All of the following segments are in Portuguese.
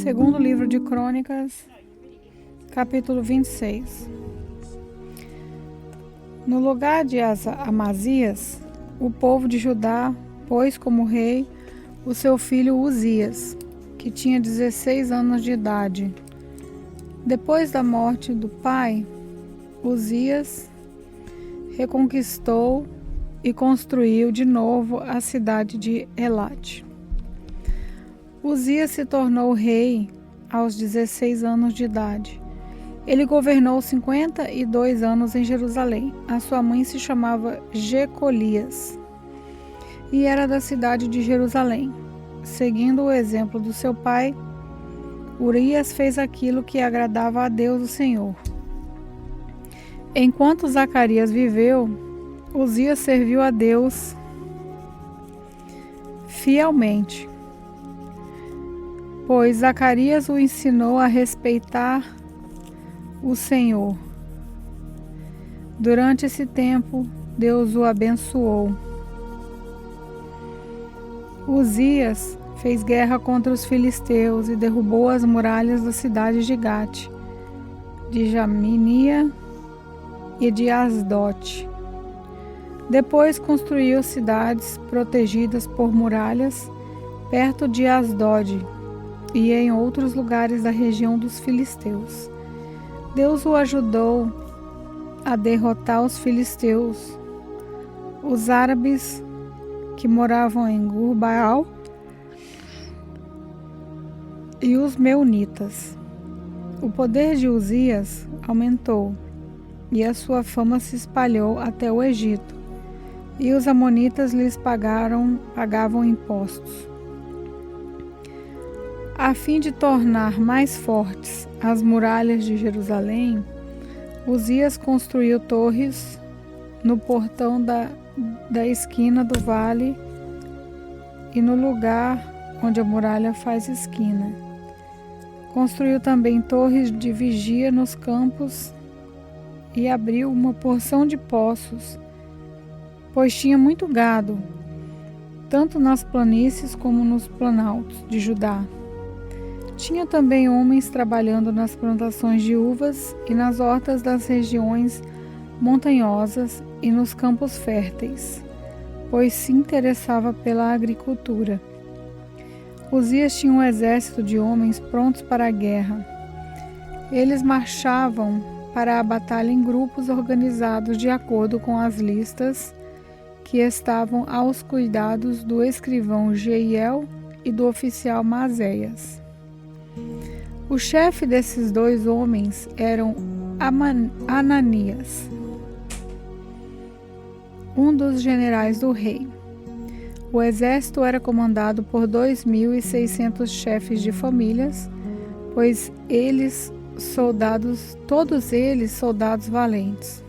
Segundo livro de Crônicas, capítulo 26. No lugar de Amazias, o povo de Judá pôs como rei o seu filho Uzias, que tinha 16 anos de idade. Depois da morte do pai, Uzias reconquistou e construiu de novo a cidade de Elate. Uzias se tornou rei aos 16 anos de idade. Ele governou 52 anos em Jerusalém. A sua mãe se chamava Jecolias e era da cidade de Jerusalém. Seguindo o exemplo do seu pai, Urias fez aquilo que agradava a Deus, o Senhor. Enquanto Zacarias viveu, Uzias serviu a Deus fielmente, pois Zacarias o ensinou a respeitar o Senhor. Durante esse tempo, Deus o abençoou. Uzias fez guerra contra os filisteus e derrubou as muralhas das cidades de Gate, de Jaminia e de Asdote. Depois construiu cidades protegidas por muralhas perto de Asdod e em outros lugares da região dos filisteus. Deus o ajudou a derrotar os filisteus, os árabes que moravam em Gur-Baal e os meunitas. O poder de Uzias aumentou e a sua fama se espalhou até o Egito, e os amonitas lhes pagavam impostos. A fim de tornar mais fortes as muralhas de Jerusalém, Uzias construiu torres no portão da esquina do vale e no lugar onde a muralha faz esquina. Construiu também torres de vigia nos campos e abriu uma porção de poços, pois tinha muito gado, tanto nas planícies como nos planaltos de Judá. Tinha também homens trabalhando nas plantações de uvas e nas hortas das regiões montanhosas e nos campos férteis, pois se interessava pela agricultura. Uzias tinha um exército de homens prontos para a guerra. Eles marchavam para a batalha em grupos organizados de acordo com as listas que estavam aos cuidados do escrivão Jeiel e do oficial Mazéias. O chefe desses dois homens era Ananias, um dos generais do rei. O exército era comandado por 2.600 chefes de famílias, pois todos eles soldados valentes.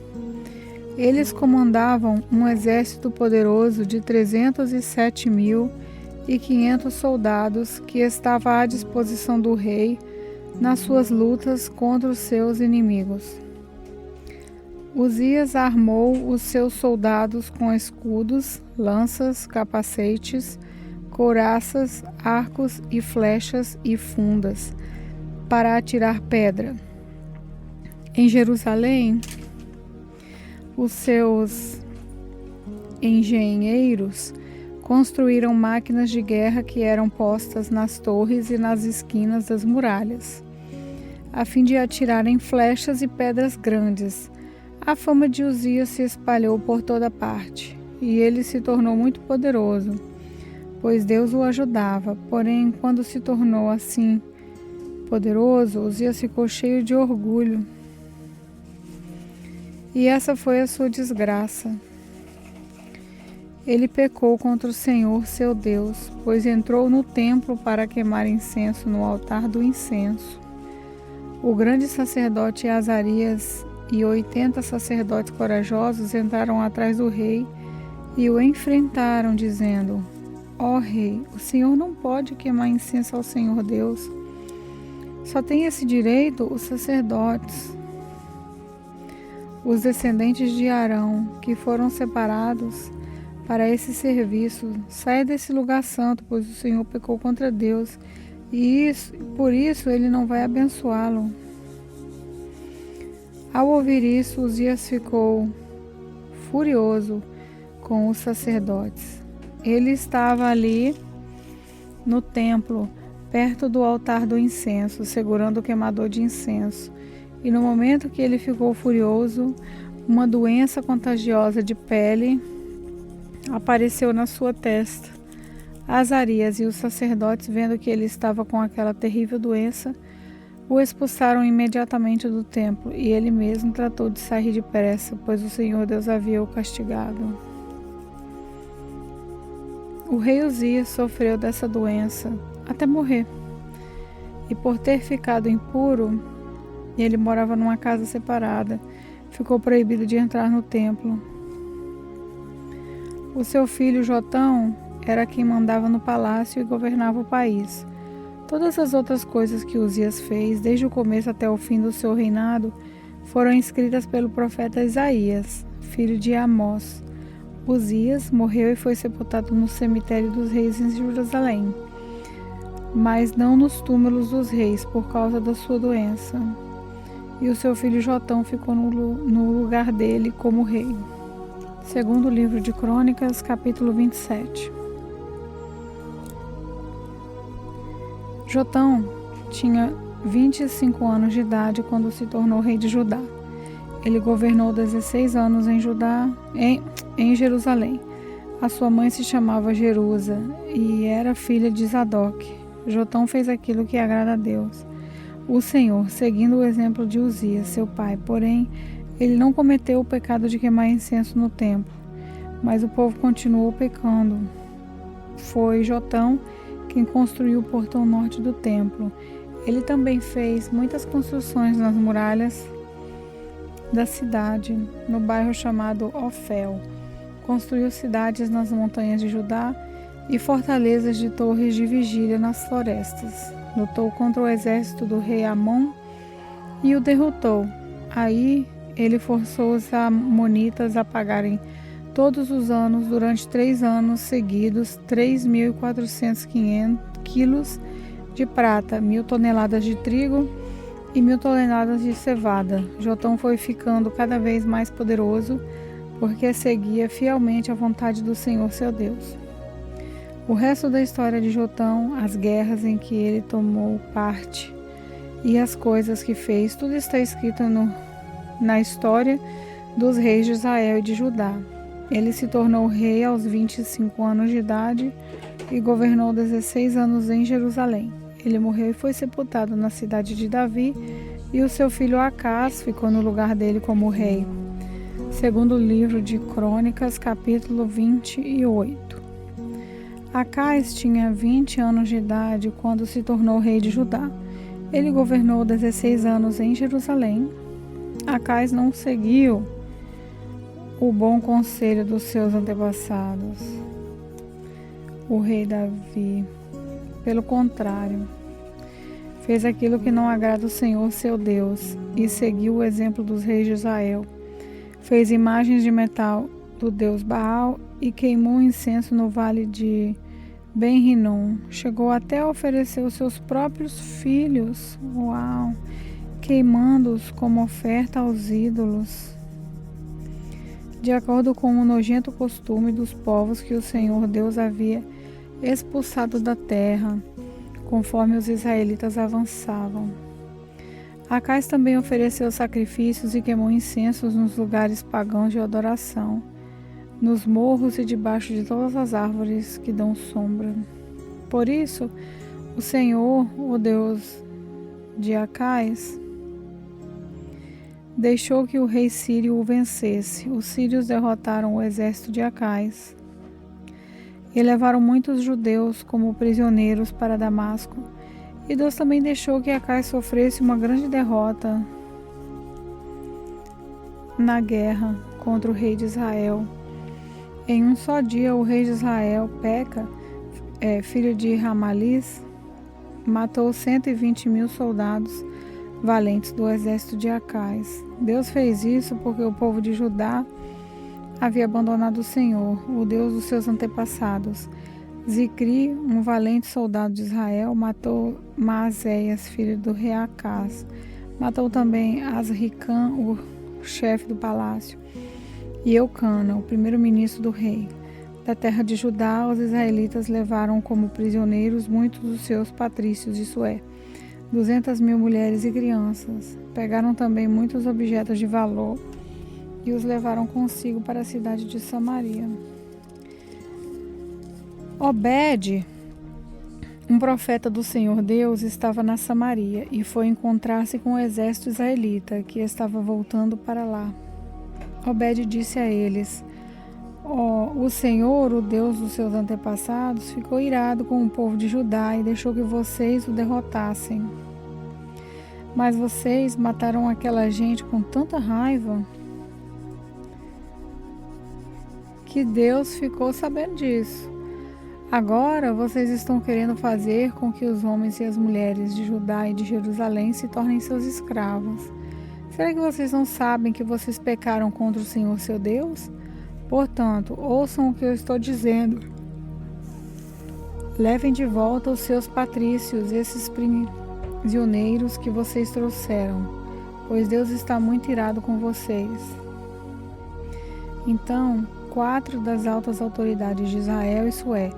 Eles comandavam um exército poderoso de 307.500 soldados que estava à disposição do rei nas suas lutas contra os seus inimigos. Uzias armou os seus soldados com escudos, lanças, capacetes, couraças, arcos e flechas e fundas para atirar pedra. Em Jerusalém, os seus engenheiros construíram máquinas de guerra que eram postas nas torres e nas esquinas das muralhas, a fim de atirarem flechas e pedras grandes. A fama de Uzias se espalhou por toda parte, e ele se tornou muito poderoso, pois Deus o ajudava. Porém, quando se tornou assim poderoso, Uzias ficou cheio de orgulho. E essa foi a sua desgraça. Ele pecou contra o Senhor, seu Deus, pois entrou no templo para queimar incenso no altar do incenso. O grande sacerdote Azarias e 80 sacerdotes corajosos entraram atrás do rei e o enfrentaram, dizendo: Ó rei, o Senhor não pode queimar incenso ao Senhor Deus. Só tem esse direito os sacerdotes, os descendentes de Arão, que foram separados para esse serviço. Saia desse lugar santo, pois o Senhor pecou contra Deus por isso ele não vai abençoá-lo. Ao ouvir isso, Uzias ficou furioso com os sacerdotes. Ele estava ali no templo, perto do altar do incenso, segurando o queimador de incenso. E no momento que ele ficou furioso, uma doença contagiosa de pele apareceu na sua testa. Azarias e os sacerdotes, vendo que ele estava com aquela terrível doença, o expulsaram imediatamente do templo, e ele mesmo tratou de sair depressa, pois o Senhor Deus havia o castigado. O rei Uzias sofreu dessa doença até morrer, e por ter ficado impuro, ele morava numa casa separada, ficou proibido de entrar no templo. O seu filho Jotão era quem mandava no palácio e governava o país. Todas as outras coisas que Uzias fez, desde o começo até o fim do seu reinado, foram escritas pelo profeta Isaías, filho de Amós. Uzias morreu e foi sepultado no cemitério dos reis em Jerusalém, mas não nos túmulos dos reis por causa da sua doença. E o seu filho Jotão ficou no lugar dele como rei. Segundo livro de Crônicas, capítulo 27. Jotão tinha 25 anos de idade quando se tornou rei de Judá. Ele governou 16 anos em Jerusalém. A sua mãe se chamava Jerusa e era filha de Zadok. Jotão fez aquilo que agrada a Deus, o Senhor, seguindo o exemplo de Uzias, seu pai. Porém, ele não cometeu o pecado de queimar incenso no templo, mas o povo continuou pecando. Foi Jotão quem construiu o portão norte do templo. Ele também fez muitas construções nas muralhas da cidade, no bairro chamado Ofel. Construiu cidades nas montanhas de Judá e fortalezas de torres de vigília nas florestas. Lutou contra o exército do rei Amon e o derrotou. Aí ele forçou os amonitas a pagarem todos os anos, durante 3 anos seguidos, 3.400 quilos de prata, 1.000 toneladas de trigo e 1.000 toneladas de cevada. Jotão foi ficando cada vez mais poderoso, porque seguia fielmente a vontade do Senhor seu Deus. O resto da história de Jotão, as guerras em que ele tomou parte e as coisas que fez, tudo está escrito na história dos reis de Israel e de Judá. Ele se tornou rei aos 25 anos de idade e governou 16 anos em Jerusalém. Ele morreu e foi sepultado na cidade de Davi, e o seu filho Acás ficou no lugar dele como rei. Segundo o livro de Crônicas, capítulo 28. Acás tinha 20 anos de idade quando se tornou rei de Judá. Ele governou 16 anos em Jerusalém. Acás não seguiu o bom conselho dos seus antepassados, o rei Davi. Pelo contrário, fez aquilo que não agrada o Senhor seu Deus e seguiu o exemplo dos reis de Israel. Fez imagens de metal do deus Baal e queimou incenso no vale de Ben-Rinom. Chegou até a oferecer os seus próprios filhos, queimando-os como oferta aos ídolos, de acordo com o nojento costume dos povos que o Senhor Deus havia expulsado da terra, conforme os israelitas avançavam. Acás também ofereceu sacrifícios e queimou incensos nos lugares pagãos de adoração, nos morros e debaixo de todas as árvores que dão sombra. Por isso, o Senhor, o Deus de Acás, deixou que o rei sírio o vencesse. Os sírios derrotaram o exército de Acás e levaram muitos judeus como prisioneiros para Damasco. E Deus também deixou que Acás sofresse uma grande derrota na guerra contra o rei de Israel. Em um só dia, o rei de Israel, Peca, filho de Ramalis, matou 120.000 soldados valentes do exército de Acás. Deus fez isso porque o povo de Judá havia abandonado o Senhor, o Deus dos seus antepassados. Zicri, um valente soldado de Israel, matou Maazéias, filho do rei Acaz. Matou também Azricam, o chefe do palácio, e Eucana, o primeiro-ministro do rei. Da terra de Judá, os israelitas levaram como prisioneiros muitos dos seus patrícios, isso é, 200.000 mulheres e crianças. Pegaram também muitos objetos de valor e os levaram consigo para a cidade de Samaria. Obed, um profeta do Senhor Deus, estava na Samaria e foi encontrar-se com o exército israelita que estava voltando para lá. Obed disse a eles: o Senhor, o Deus dos seus antepassados, ficou irado com o povo de Judá e deixou que vocês o derrotassem. Mas vocês mataram aquela gente com tanta raiva que Deus ficou sabendo disso. Agora vocês estão querendo fazer com que os homens e as mulheres de Judá e de Jerusalém se tornem seus escravos. Será que vocês não sabem que vocês pecaram contra o Senhor seu Deus? Portanto, ouçam o que eu estou dizendo. Levem de volta os seus patrícios, esses prisioneiros que vocês trouxeram, pois Deus está muito irado com vocês. Então, 4 das altas autoridades de Israel, isso é,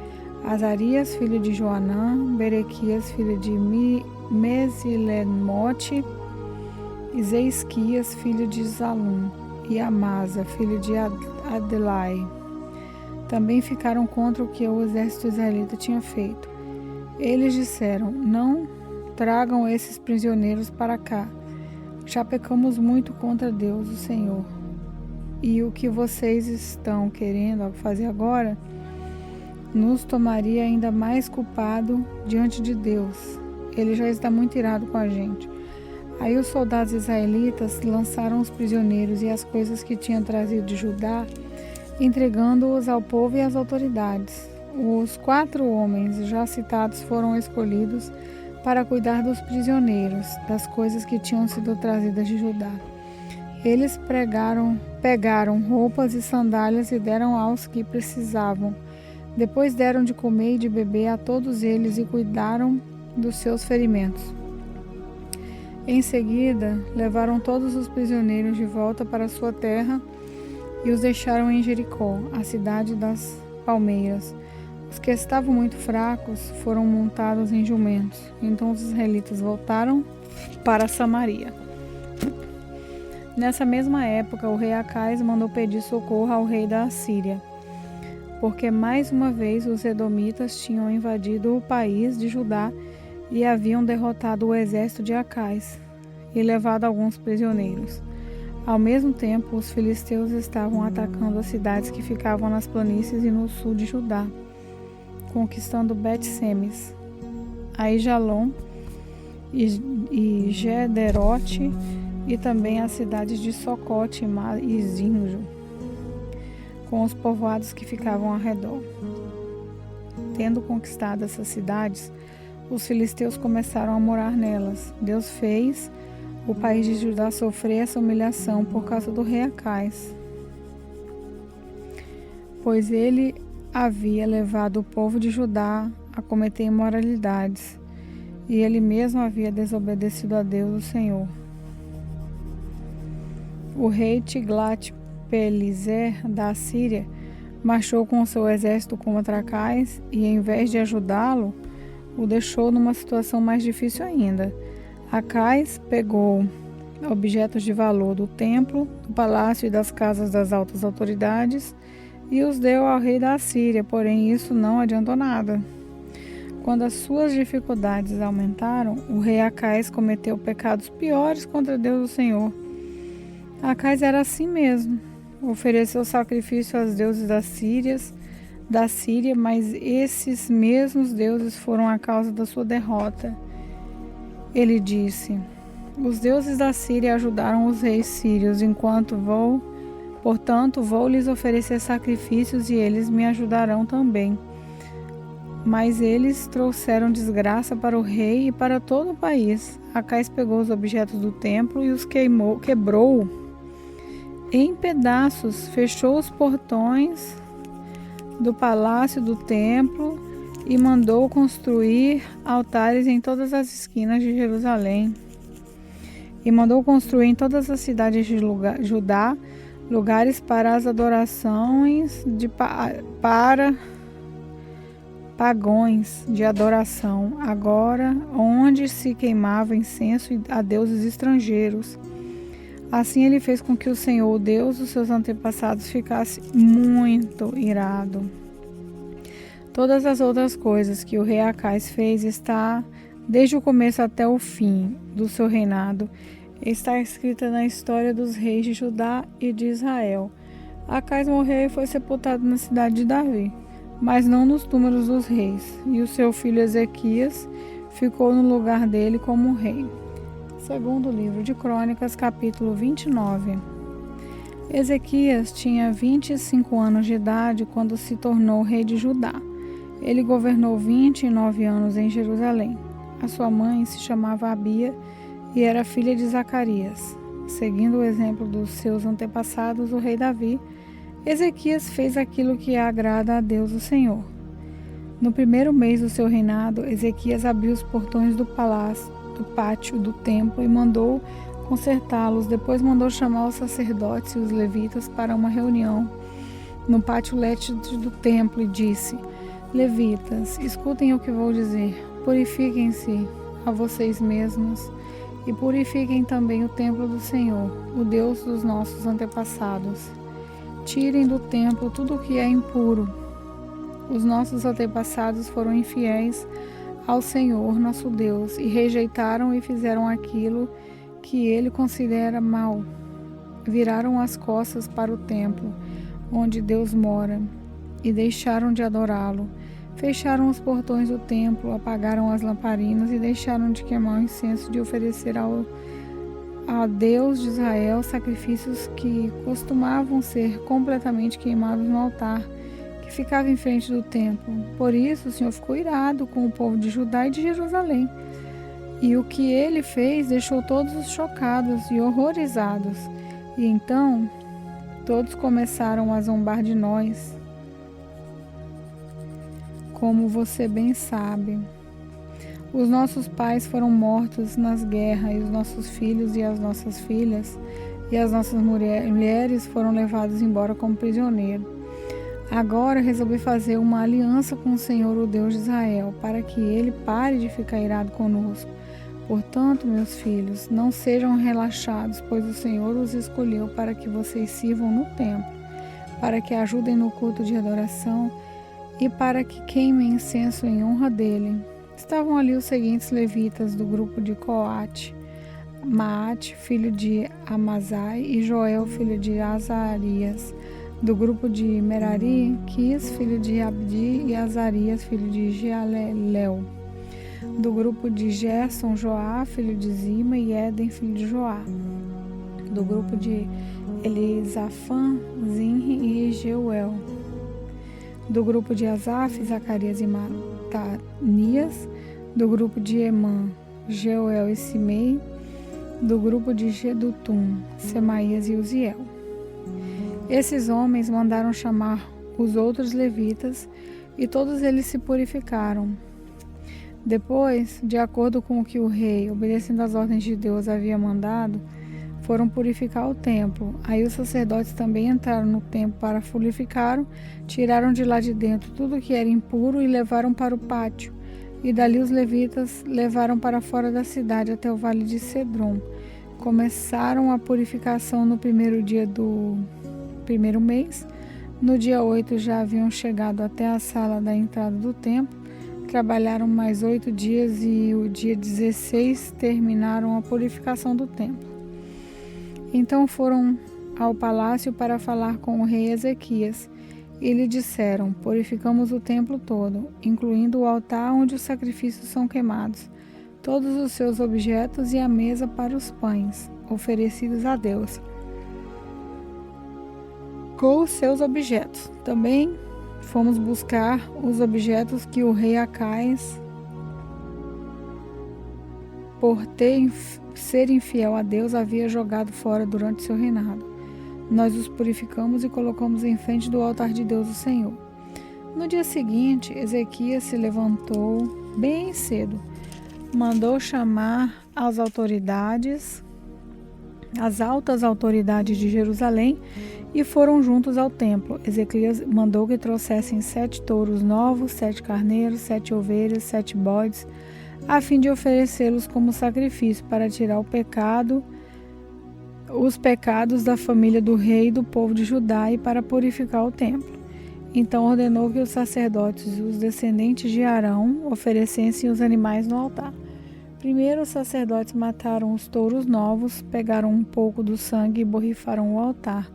Azarias, filho de Joanã, Berequias, filho de Mesilemote, Zeisquias, filho de Zalum, e Amasa, filho de Adelai, também ficaram contra o que o exército israelita tinha feito. Eles disseram: não tragam esses prisioneiros para cá. Já pecamos muito contra Deus, o Senhor. E o que vocês estão querendo fazer agora nos tomaria ainda mais culpado diante de Deus. Ele já está muito irado com a gente. Aí os soldados israelitas lançaram os prisioneiros e as coisas que tinham trazido de Judá, entregando-os ao povo e às autoridades. Os 4 homens já citados foram escolhidos para cuidar dos prisioneiros, das coisas que tinham sido trazidas de Judá. Eles pegaram roupas e sandálias e deram aos que precisavam. Depois deram de comer e de beber a todos eles e cuidaram dos seus ferimentos. Em seguida, levaram todos os prisioneiros de volta para sua terra e os deixaram em Jericó, a cidade das palmeiras. Os que estavam muito fracos foram montados em jumentos. Então os israelitas voltaram para Samaria. Nessa mesma época, o rei Acaz mandou pedir socorro ao rei da Assíria, porque mais uma vez os edomitas tinham invadido o país de Judá e haviam derrotado o exército de Acaz e levado alguns prisioneiros. Ao mesmo tempo, os filisteus estavam atacando as cidades que ficavam nas planícies e no sul de Judá, conquistando Bet-Semes, Aijalon e Gederote, e também as cidades de Socote e Zinjo, com os povoados que ficavam ao redor. Tendo conquistado essas cidades, os filisteus começaram a morar nelas. Deus fez o país de Judá sofrer essa humilhação por causa do rei Acaz, pois ele havia levado o povo de Judá a cometer imoralidades, e ele mesmo havia desobedecido a Deus, o Senhor. O rei Tiglat-Pileser da Assíria marchou com seu exército contra Acaz e, em vez de ajudá-lo, o deixou numa situação mais difícil ainda. Acaz pegou objetos de valor do templo, do palácio e das casas das altas autoridades e os deu ao rei da Assíria, porém isso não adiantou nada. Quando as suas dificuldades aumentaram, o rei Acaz cometeu pecados piores contra Deus, o Senhor. Acaz era assim mesmo, ofereceu sacrifício aos deuses da Síria, mas esses mesmos deuses foram a causa da sua derrota. Ele disse: os deuses da Síria ajudaram os reis sírios, portanto vou lhes oferecer sacrifícios e eles me ajudarão também. Mas eles trouxeram desgraça para o rei e para todo o país. Acaz pegou os objetos do templo e os quebrou em pedaços, fechou os portões do palácio do templo e mandou construir altares em todas as esquinas de Jerusalém. E mandou construir em todas as cidades de Judá lugares para as adorações para pagões de adoração, agora onde se queimava incenso a deuses estrangeiros. Assim ele fez com que o Senhor, o Deus dos seus antepassados, ficasse muito irado. Todas as outras coisas que o rei Acais fez está, desde o começo até o fim do seu reinado, está escrita na história dos reis de Judá e de Israel. Acais morreu e foi sepultado na cidade de Davi, mas não nos túmulos dos reis, e o seu filho Ezequias ficou no lugar dele como rei. Segundo livro de Crônicas, capítulo 29. Ezequias tinha 25 anos de idade quando se tornou rei de Judá. Ele governou 29 anos em Jerusalém. A sua mãe se chamava Abia e era filha de Zacarias. Seguindo o exemplo dos seus antepassados, o rei Davi, Ezequias fez aquilo que agrada a Deus o Senhor. No primeiro mês do seu reinado, Ezequias abriu os portões do pátio do templo e mandou consertá-los. Depois mandou chamar os sacerdotes e os levitas para uma reunião no pátio leste do templo e disse: Levitas, escutem o que vou dizer. Purifiquem-se a vocês mesmos e purifiquem também o templo do Senhor, o Deus dos nossos antepassados. Tirem do templo tudo o que é impuro. Os nossos antepassados foram infiéis ao Senhor, nosso Deus, e rejeitaram e fizeram aquilo que ele considera mal. Viraram as costas para o templo, onde Deus mora, e deixaram de adorá-lo. Fecharam os portões do templo, apagaram as lamparinas e deixaram de queimar o incenso, de oferecer a Deus de Israel sacrifícios que costumavam ser completamente queimados no altar que ficava em frente do templo. Por isso o Senhor ficou irado com o povo de Judá e de Jerusalém. E o que ele fez deixou todos chocados e horrorizados. E então todos começaram a zombar de nós. Como você bem sabe, os nossos pais foram mortos nas guerras, e os nossos filhos e as nossas filhas e as nossas mulheres foram levados embora como prisioneiros. Agora resolvi fazer uma aliança com o Senhor, o Deus de Israel, para que ele pare de ficar irado conosco. Portanto, meus filhos, não sejam relaxados, pois o Senhor os escolheu para que vocês sirvam no templo, para que ajudem no culto de adoração e para que queimem incenso em honra dele. Estavam ali os seguintes levitas do grupo de Coate: Maate, filho de Amazai, e Joel, filho de Azarias. Do grupo de Merari, Quis, filho de Abdi, e Azarias, filho de Jealelel. Do grupo de Gerson, Joá, filho de Zima, e Éden, filho de Joá. Do grupo de Elisafã, Zinri e Jeuel. Do grupo de Asaf, Zacarias e Matanias. Do grupo de Emã, Jeuel e Simei. Do grupo de Gedutum, Semaías e Uziel. Esses homens mandaram chamar os outros levitas e todos eles se purificaram. Depois, de acordo com o que o rei, obedecendo às ordens de Deus, havia mandado, foram purificar o templo. Aí os sacerdotes também entraram no templo para purificar, tiraram de lá de dentro tudo que era impuro e levaram para o pátio. E dali os levitas levaram para fora da cidade até o vale de Cedron. Começaram a purificação no primeiro dia do primeiro mês. No dia 8 já haviam chegado até a sala da entrada do templo. Trabalharam mais 8 dias e o dia 16 terminaram a purificação do templo. Então foram ao palácio para falar com o rei Ezequias e lhe disseram: purificamos o templo todo, incluindo o altar onde os sacrifícios são queimados, todos os seus objetos e a mesa para os pães oferecidos a Deus, com os seus objetos. Também fomos buscar os objetos que o rei Acais, por ser infiel a Deus, havia jogado fora durante seu reinado. Nós os purificamos e colocamos em frente do altar de Deus, o Senhor. No dia seguinte, Ezequias se levantou bem cedo, mandou chamar as altas autoridades de Jerusalém e foram juntos ao templo. Ezequias mandou que trouxessem 7 touros novos, 7 carneiros, 7 ovelhas, 7 bodes, a fim de oferecê-los como sacrifício para tirar os pecados da família do rei e do povo de Judá e para purificar o templo. Então ordenou que os sacerdotes e os descendentes de Arão oferecessem os animais no altar. Primeiro os sacerdotes mataram os touros novos, pegaram um pouco do sangue e borrifaram o altar.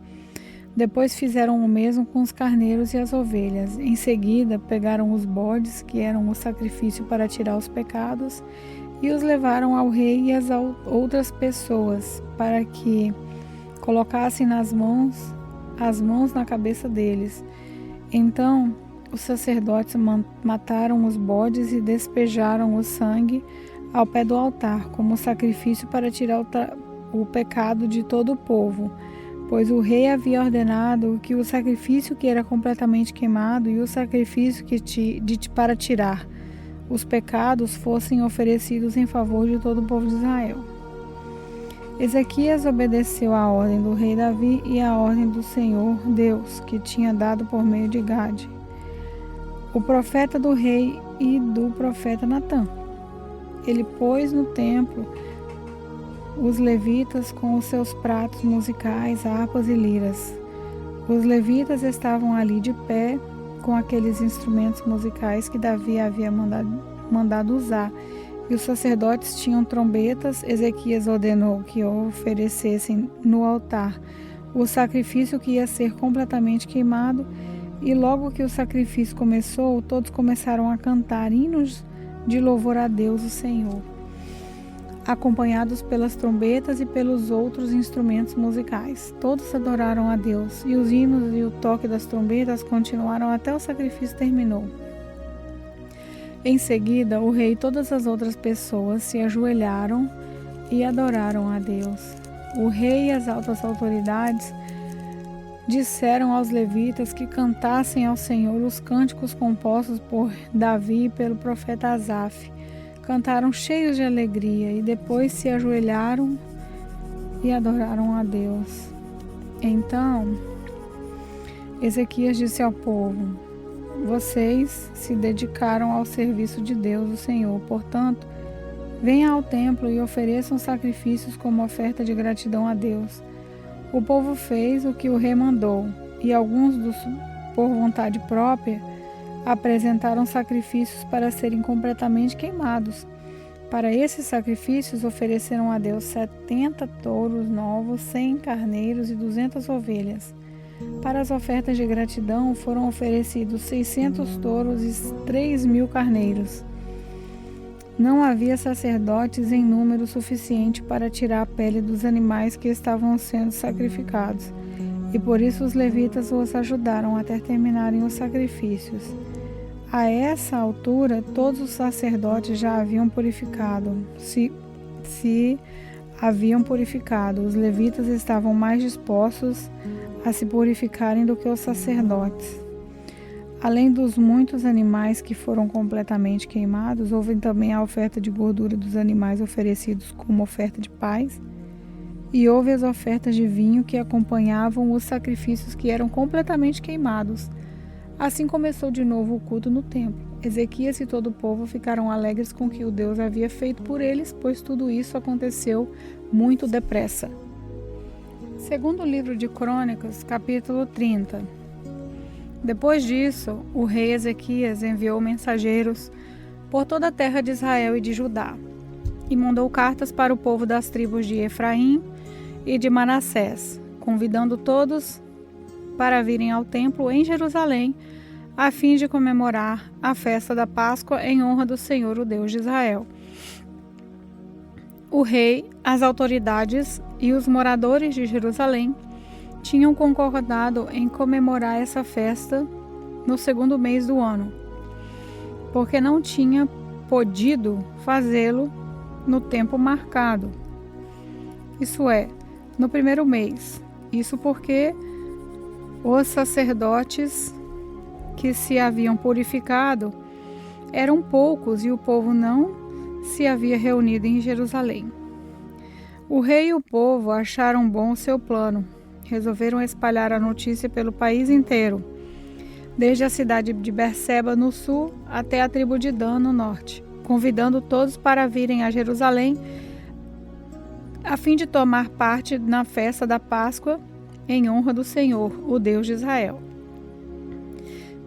Depois fizeram o mesmo com os carneiros e as ovelhas. Em seguida, pegaram os bodes, que eram o sacrifício para tirar os pecados, e os levaram ao rei e às outras pessoas, para que colocassem as mãos na cabeça deles. Então, os sacerdotes mataram os bodes e despejaram o sangue ao pé do altar, como sacrifício para tirar o pecado de todo o povo, pois o rei havia ordenado que o sacrifício que era completamente queimado e o sacrifício para tirar os pecados fossem oferecidos em favor de todo o povo de Israel. Ezequias obedeceu à ordem do rei Davi e à ordem do Senhor Deus, que tinha dado por meio de Gade, o profeta do rei, e do profeta Natã. Ele pôs no templo os levitas com os seus pratos musicais, harpas e liras. Os levitas estavam ali de pé com aqueles instrumentos musicais que Davi havia mandado usar, e os sacerdotes tinham trombetas. Ezequias ordenou que oferecessem no altar o sacrifício que ia ser completamente queimado, e logo que o sacrifício começou, todos começaram a cantar hinos de louvor a Deus, o Senhor, acompanhados pelas trombetas e pelos outros instrumentos musicais. Todos adoraram a Deus, e os hinos e o toque das trombetas continuaram até o sacrifício terminou. Em seguida, o rei e todas as outras pessoas se ajoelharam e adoraram a Deus. O rei e as altas autoridades disseram aos levitas que cantassem ao Senhor os cânticos compostos por Davi e pelo profeta Asaf. Cantaram cheios de alegria e depois se ajoelharam e adoraram a Deus. Então, Ezequias disse ao povo: vocês se dedicaram ao serviço de Deus, o Senhor. Portanto, venham ao templo e ofereçam sacrifícios como oferta de gratidão a Deus. O povo fez o que o rei mandou, e alguns por vontade própria, apresentaram sacrifícios para serem completamente queimados. Para esses sacrifícios ofereceram a Deus 70 touros novos, 100 carneiros e 200 ovelhas. Para as ofertas de gratidão foram oferecidos 600 touros e 3.000 carneiros. Não havia sacerdotes em número suficiente para tirar a pele dos animais que estavam sendo sacrificados, e por isso os levitas os ajudaram até terminarem os sacrifícios. A essa altura, todos os sacerdotes já haviam purificado. Se haviam purificado, os levitas estavam mais dispostos a se purificarem do que os sacerdotes. Além dos muitos animais que foram completamente queimados, houve também a oferta de gordura dos animais oferecidos como oferta de paz, e houve as ofertas de vinho que acompanhavam os sacrifícios que eram completamente queimados. Assim começou de novo o culto no templo. Ezequias e todo o povo ficaram alegres com o que o Deus havia feito por eles, pois tudo isso aconteceu muito depressa. Segundo o livro de Crônicas, capítulo 30. Depois disso, o rei Ezequias enviou mensageiros por toda a terra de Israel e de Judá, e mandou cartas para o povo das tribos de Efraim e de Manassés, convidando todos para virem ao templo em Jerusalém, a fim de comemorar a festa da Páscoa em honra do Senhor, o Deus de Israel. O rei, as autoridades e os moradores de Jerusalém tinham concordado em comemorar essa festa no segundo mês do ano, porque não tinha podido fazê-lo no tempo marcado, isso é, no primeiro mês. Isso porque os sacerdotes que se haviam purificado eram poucos e o povo não se havia reunido em Jerusalém. O rei e o povo acharam bom o seu plano. Resolveram espalhar a notícia pelo país inteiro, desde a cidade de Berseba no sul até a tribo de Dan no norte, convidando todos para virem a Jerusalém a fim de tomar parte na festa da Páscoa em honra do Senhor, o Deus de Israel.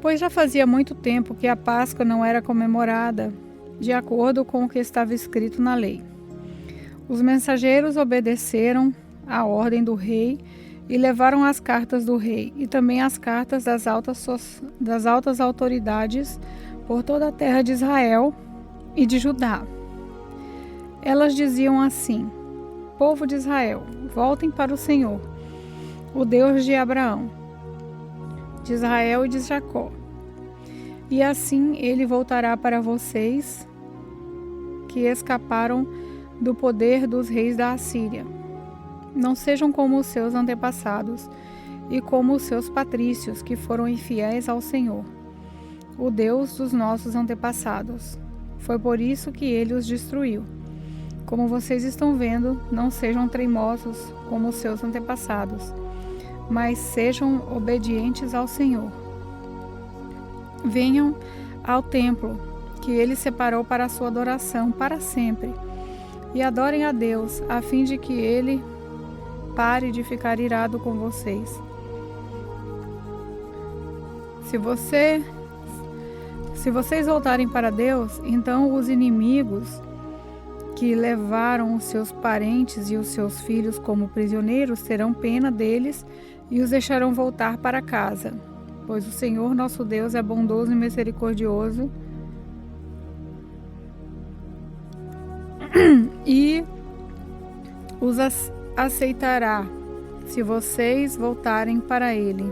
Pois já fazia muito tempo que a Páscoa não era comemorada de acordo com o que estava escrito na lei. Os mensageiros obedeceram à ordem do rei e levaram as cartas do rei e também as cartas das altas autoridades por toda a terra de Israel e de Judá. Elas diziam assim: povo de Israel, voltem para o Senhor, o Deus de Abraão, de Israel e de Jacó. E assim ele voltará para vocês que escaparam do poder dos reis da Assíria. Não sejam como os seus antepassados e como os seus patrícios, que foram infiéis ao Senhor, o Deus dos nossos antepassados. Foi por isso que ele os destruiu. Como vocês estão vendo, não sejam teimosos como os seus antepassados, mas sejam obedientes ao Senhor. Venham ao templo que ele separou para a sua adoração para sempre e adorem a Deus, a fim de que ele pare de ficar irado com vocês. Se vocês voltarem para Deus, então os inimigos que levaram os seus parentes e os seus filhos como prisioneiros terão pena deles e os deixarão voltar para casa, pois o Senhor nosso Deus é bondoso e misericordioso e os aceitará se vocês voltarem para ele.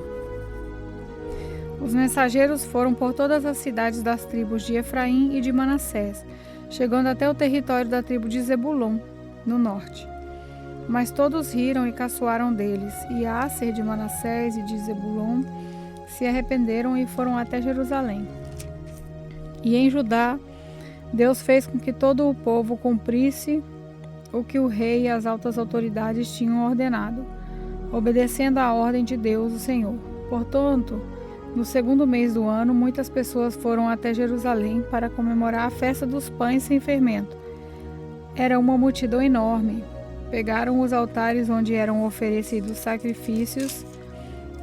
Os mensageiros foram por todas as cidades das tribos de Efraim e de Manassés, chegando até o território da tribo de Zebulon, no norte. Mas todos riram e caçoaram deles, e Aser de Manassés e de Zebulon se arrependeram e foram até Jerusalém. E em Judá, Deus fez com que todo o povo cumprisse o que o rei e as altas autoridades tinham ordenado, obedecendo à ordem de Deus, o Senhor. Portanto, no segundo mês do ano, muitas pessoas foram até Jerusalém para comemorar a festa dos pães sem fermento. Era uma multidão enorme. Pegaram os altares onde eram oferecidos sacrifícios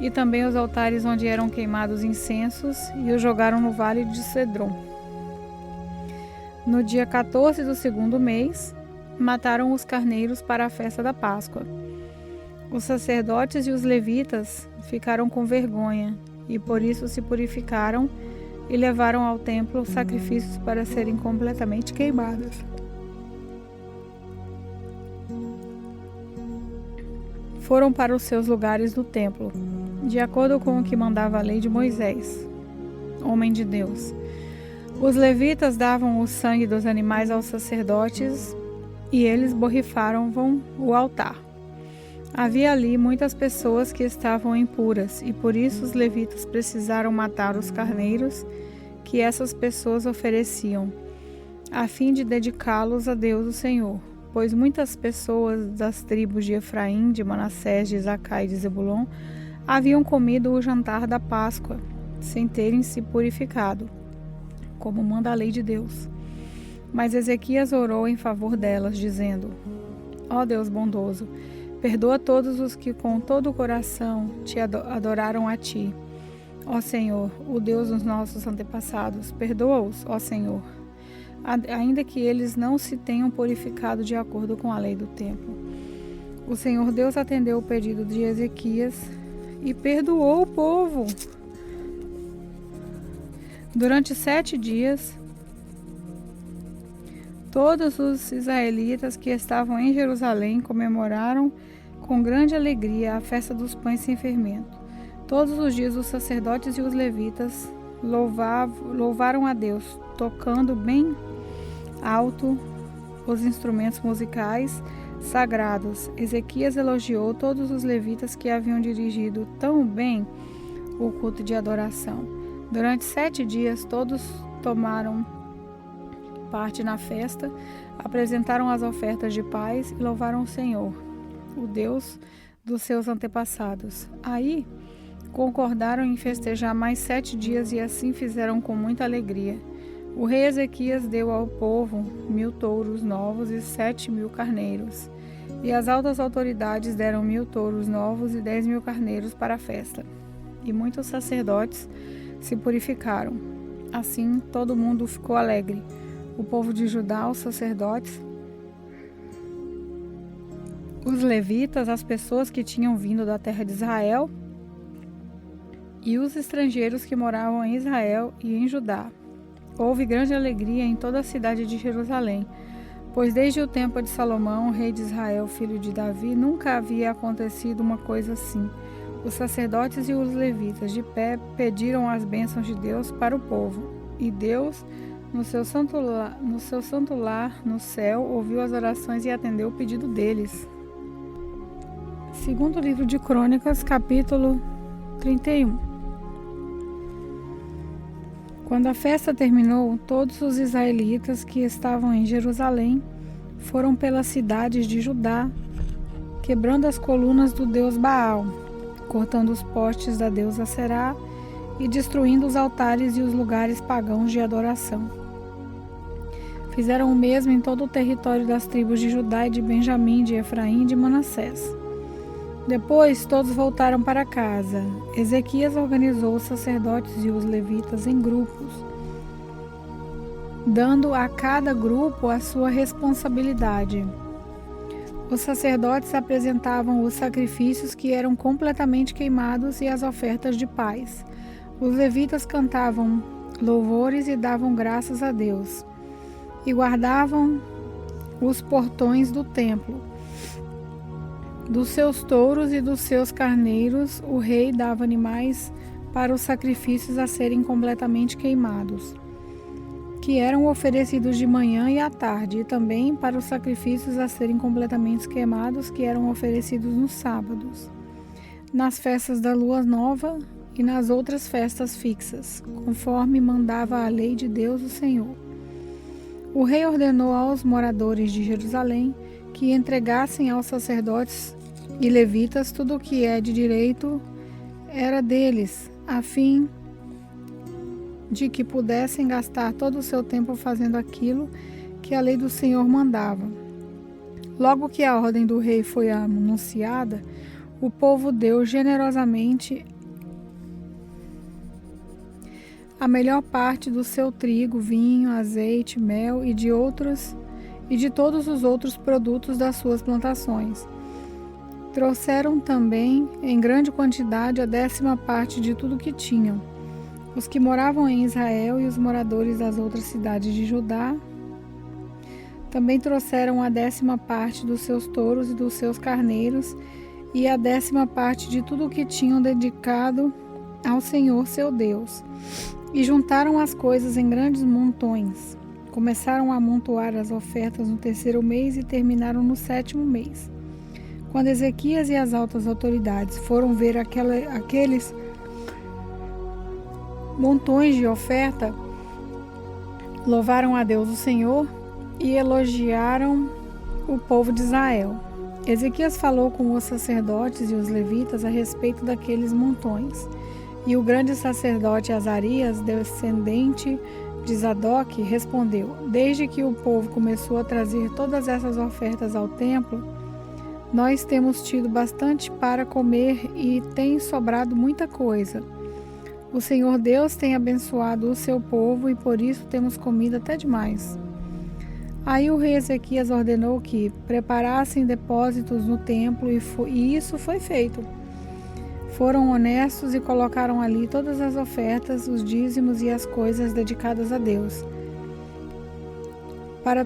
e também os altares onde eram queimados incensos e os jogaram no vale de Cedron. No dia 14 do segundo mês, mataram os carneiros para a festa da Páscoa. Os sacerdotes e os levitas ficaram com vergonha e por isso se purificaram e levaram ao templo sacrifícios para serem completamente queimados. Foram para os seus lugares no templo, de acordo com o que mandava a lei de Moisés, homem de Deus. Os levitas davam o sangue dos animais aos sacerdotes e eles borrifaram o altar. Havia ali muitas pessoas que estavam impuras e por isso os levitas precisaram matar os carneiros que essas pessoas ofereciam, a fim de dedicá-los a Deus o Senhor, pois muitas pessoas das tribos de Efraim, de Manassés, de Isacar e de Zebulon haviam comido o jantar da Páscoa, sem terem se purificado, como manda a lei de Deus. Mas Ezequias orou em favor delas, dizendo: Ó Deus bondoso, perdoa todos os que com todo o coração te adoraram a ti. Ó Senhor, o Deus dos nossos antepassados, perdoa-os, ó Senhor, ainda que eles não se tenham purificado de acordo com a lei do templo. O Senhor Deus atendeu o pedido de Ezequias e perdoou o povo. Durante 7 dias, todos os israelitas que estavam em Jerusalém comemoraram com grande alegria a festa dos pães sem fermento. Todos os dias os sacerdotes e os levitas louvaram a Deus, tocando bem alto os instrumentos musicais sagrados. Ezequias elogiou todos os levitas que haviam dirigido tão bem o culto de adoração. Durante 7 dias todos tomaram parte na festa, apresentaram as ofertas de paz e louvaram o Senhor, o Deus dos seus antepassados. Aí concordaram em festejar mais 7 dias e assim fizeram com muita alegria. O rei Ezequias deu ao povo 1.000 touros novos e 7.000 carneiros. E as altas autoridades deram 1.000 touros novos e 10.000 carneiros para a festa. E muitos sacerdotes se purificaram. Assim todo mundo ficou alegre. O povo de Judá, os sacerdotes, os levitas, as pessoas que tinham vindo da terra de Israel e os estrangeiros que moravam em Israel e em Judá. Houve grande alegria em toda a cidade de Jerusalém, pois desde o tempo de Salomão, rei de Israel, filho de Davi, nunca havia acontecido uma coisa assim. Os sacerdotes e os levitas de pé pediram as bênçãos de Deus para o povo, e Deus, no seu santo lar no céu, ouviu as orações e atendeu o pedido deles. Segundo livro de Crônicas, capítulo 31. Quando a festa terminou, todos os israelitas que estavam em Jerusalém foram pelas cidades de Judá, quebrando as colunas do deus Baal, cortando os postes da deusa Será e destruindo os altares e os lugares pagãos de adoração. Fizeram o mesmo em todo o território das tribos de Judá e de Benjamim, de Efraim e de Manassés. Depois todos voltaram para casa. Ezequias organizou os sacerdotes e os levitas em grupos, dando a cada grupo a sua responsabilidade. Os sacerdotes apresentavam os sacrifícios que eram completamente queimados e as ofertas de paz. Os levitas cantavam louvores e davam graças a Deus, e guardavam os portões do templo. Dos seus touros e dos seus carneiros, o rei dava animais para os sacrifícios a serem completamente queimados, que eram oferecidos de manhã e à tarde, e também para os sacrifícios a serem completamente queimados, que eram oferecidos nos sábados, nas festas da lua nova e nas outras festas fixas, conforme mandava a lei de Deus, o Senhor. O rei ordenou aos moradores de Jerusalém que entregassem aos sacerdotes e levitas tudo o que é de direito era deles, a fim de que pudessem gastar todo o seu tempo fazendo aquilo que a lei do Senhor mandava. Logo que a ordem do rei foi anunciada, o povo deu generosamente a melhor parte do seu trigo, vinho, azeite, mel e de todos os outros produtos das suas plantações. Trouxeram também em grande quantidade a 10ª parte de tudo que tinham. Os que moravam em Israel e os moradores das outras cidades de Judá também trouxeram a 10ª parte dos seus touros e dos seus carneiros e a 10ª parte de tudo o que tinham dedicado ao Senhor seu Deus. E juntaram as coisas em grandes montões. Começaram a amontoar as ofertas no 3º mês e terminaram no 7º mês. Quando Ezequias e as altas autoridades foram ver aqueles montões de oferta, louvaram a Deus o Senhor e elogiaram o povo de Israel. Ezequias falou com os sacerdotes e os levitas a respeito daqueles montões. E o grande sacerdote Azarias, descendente de Zadok, respondeu: Desde que o povo começou a trazer todas essas ofertas ao templo, nós temos tido bastante para comer e tem sobrado muita coisa. O Senhor Deus tem abençoado o seu povo e por isso temos comido até demais. Aí o rei Ezequias ordenou que preparassem depósitos no templo e isso foi feito. Foram honestos e colocaram ali todas as ofertas, os dízimos e as coisas dedicadas a Deus. Para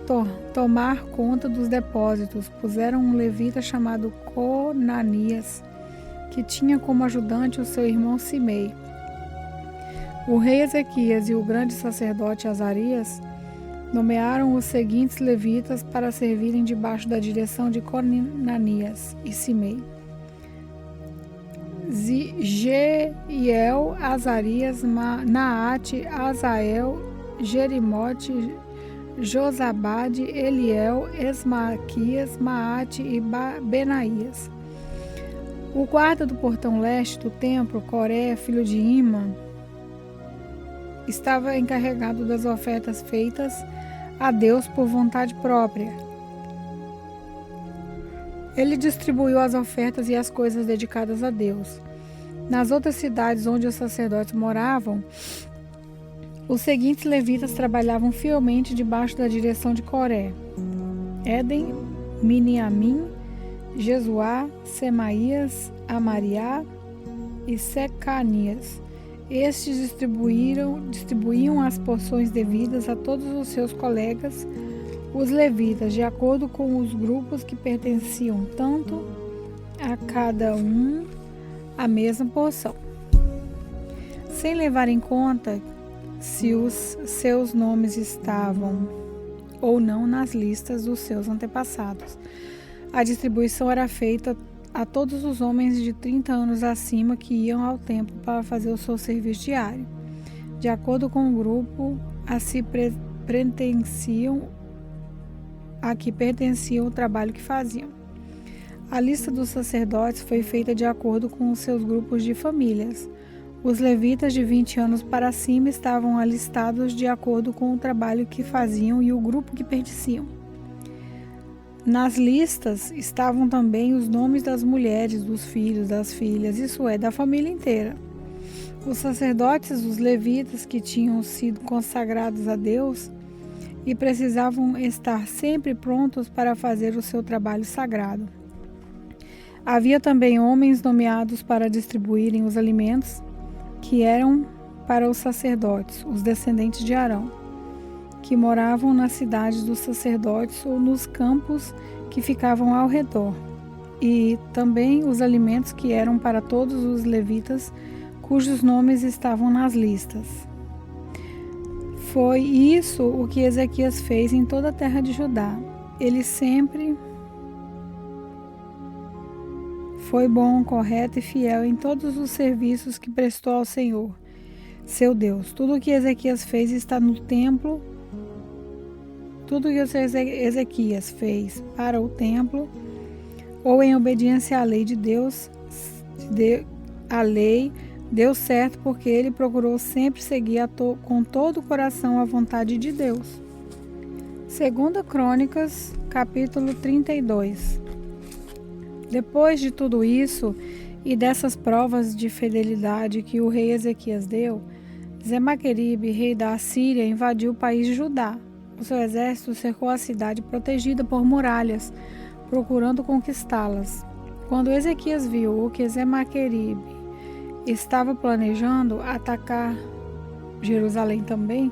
tomar conta dos depósitos, puseram um levita chamado Conanias, que tinha como ajudante o seu irmão Simei. O rei Ezequias e o grande sacerdote Azarias nomearam os seguintes levitas para servirem debaixo da direção de Conanias e Simei: Jeiel, Azarias, Naate, Azael, Jerimote, Josabade, Eliel, Esmaquias, Maate e Benaías. O guarda do portão leste do templo, Coré, filho de Imã, estava encarregado das ofertas feitas a Deus por vontade própria. Ele distribuiu as ofertas e as coisas dedicadas a Deus. Nas outras cidades onde os sacerdotes moravam, os seguintes levitas trabalhavam fielmente debaixo da direção de Coré: Éden, Miniamim, Jesuá, Semaías, Amariá e Secanias. Estes distribuíam as porções devidas a todos os seus colegas, os levitas, de acordo com os grupos que pertenciam tanto a cada um a mesma porção, sem levar em conta se os seus nomes estavam ou não nas listas dos seus antepassados. A distribuição era feita a todos os homens de 30 anos acima que iam ao templo para fazer o seu serviço diário, de acordo com o grupo a que pertenciam o trabalho que faziam. A lista dos sacerdotes foi feita de acordo com os seus grupos de famílias. Os levitas de 20 anos para cima estavam alistados de acordo com o trabalho que faziam e o grupo que pertenciam. Nas listas estavam também os nomes das mulheres, dos filhos, das filhas, isso é, da família inteira. Os sacerdotes, os levitas que tinham sido consagrados a Deus e precisavam estar sempre prontos para fazer o seu trabalho sagrado. Havia também homens nomeados para distribuírem os alimentos que eram para os sacerdotes, os descendentes de Arão, que moravam nas cidades dos sacerdotes ou nos campos que ficavam ao redor, e também os alimentos que eram para todos os levitas cujos nomes estavam nas listas. Foi isso o que Ezequias fez em toda a terra de Judá. Ele sempre foi bom, correto e fiel em todos os serviços que prestou ao Senhor, seu Deus. Tudo o que Ezequias fez está no templo. Tudo o que Ezequias fez para o templo, ou em obediência à lei de Deus, a lei deu certo porque ele procurou sempre seguir com todo o coração a vontade de Deus. 2 Crônicas, capítulo 32. Depois de tudo isso e dessas provas de fidelidade que o rei Ezequias deu, Senaqueribe, rei da Assíria, invadiu o país de Judá. O seu exército cercou a cidade protegida por muralhas, procurando conquistá-las. Quando Ezequias viu que Senaqueribe estava planejando atacar Jerusalém também,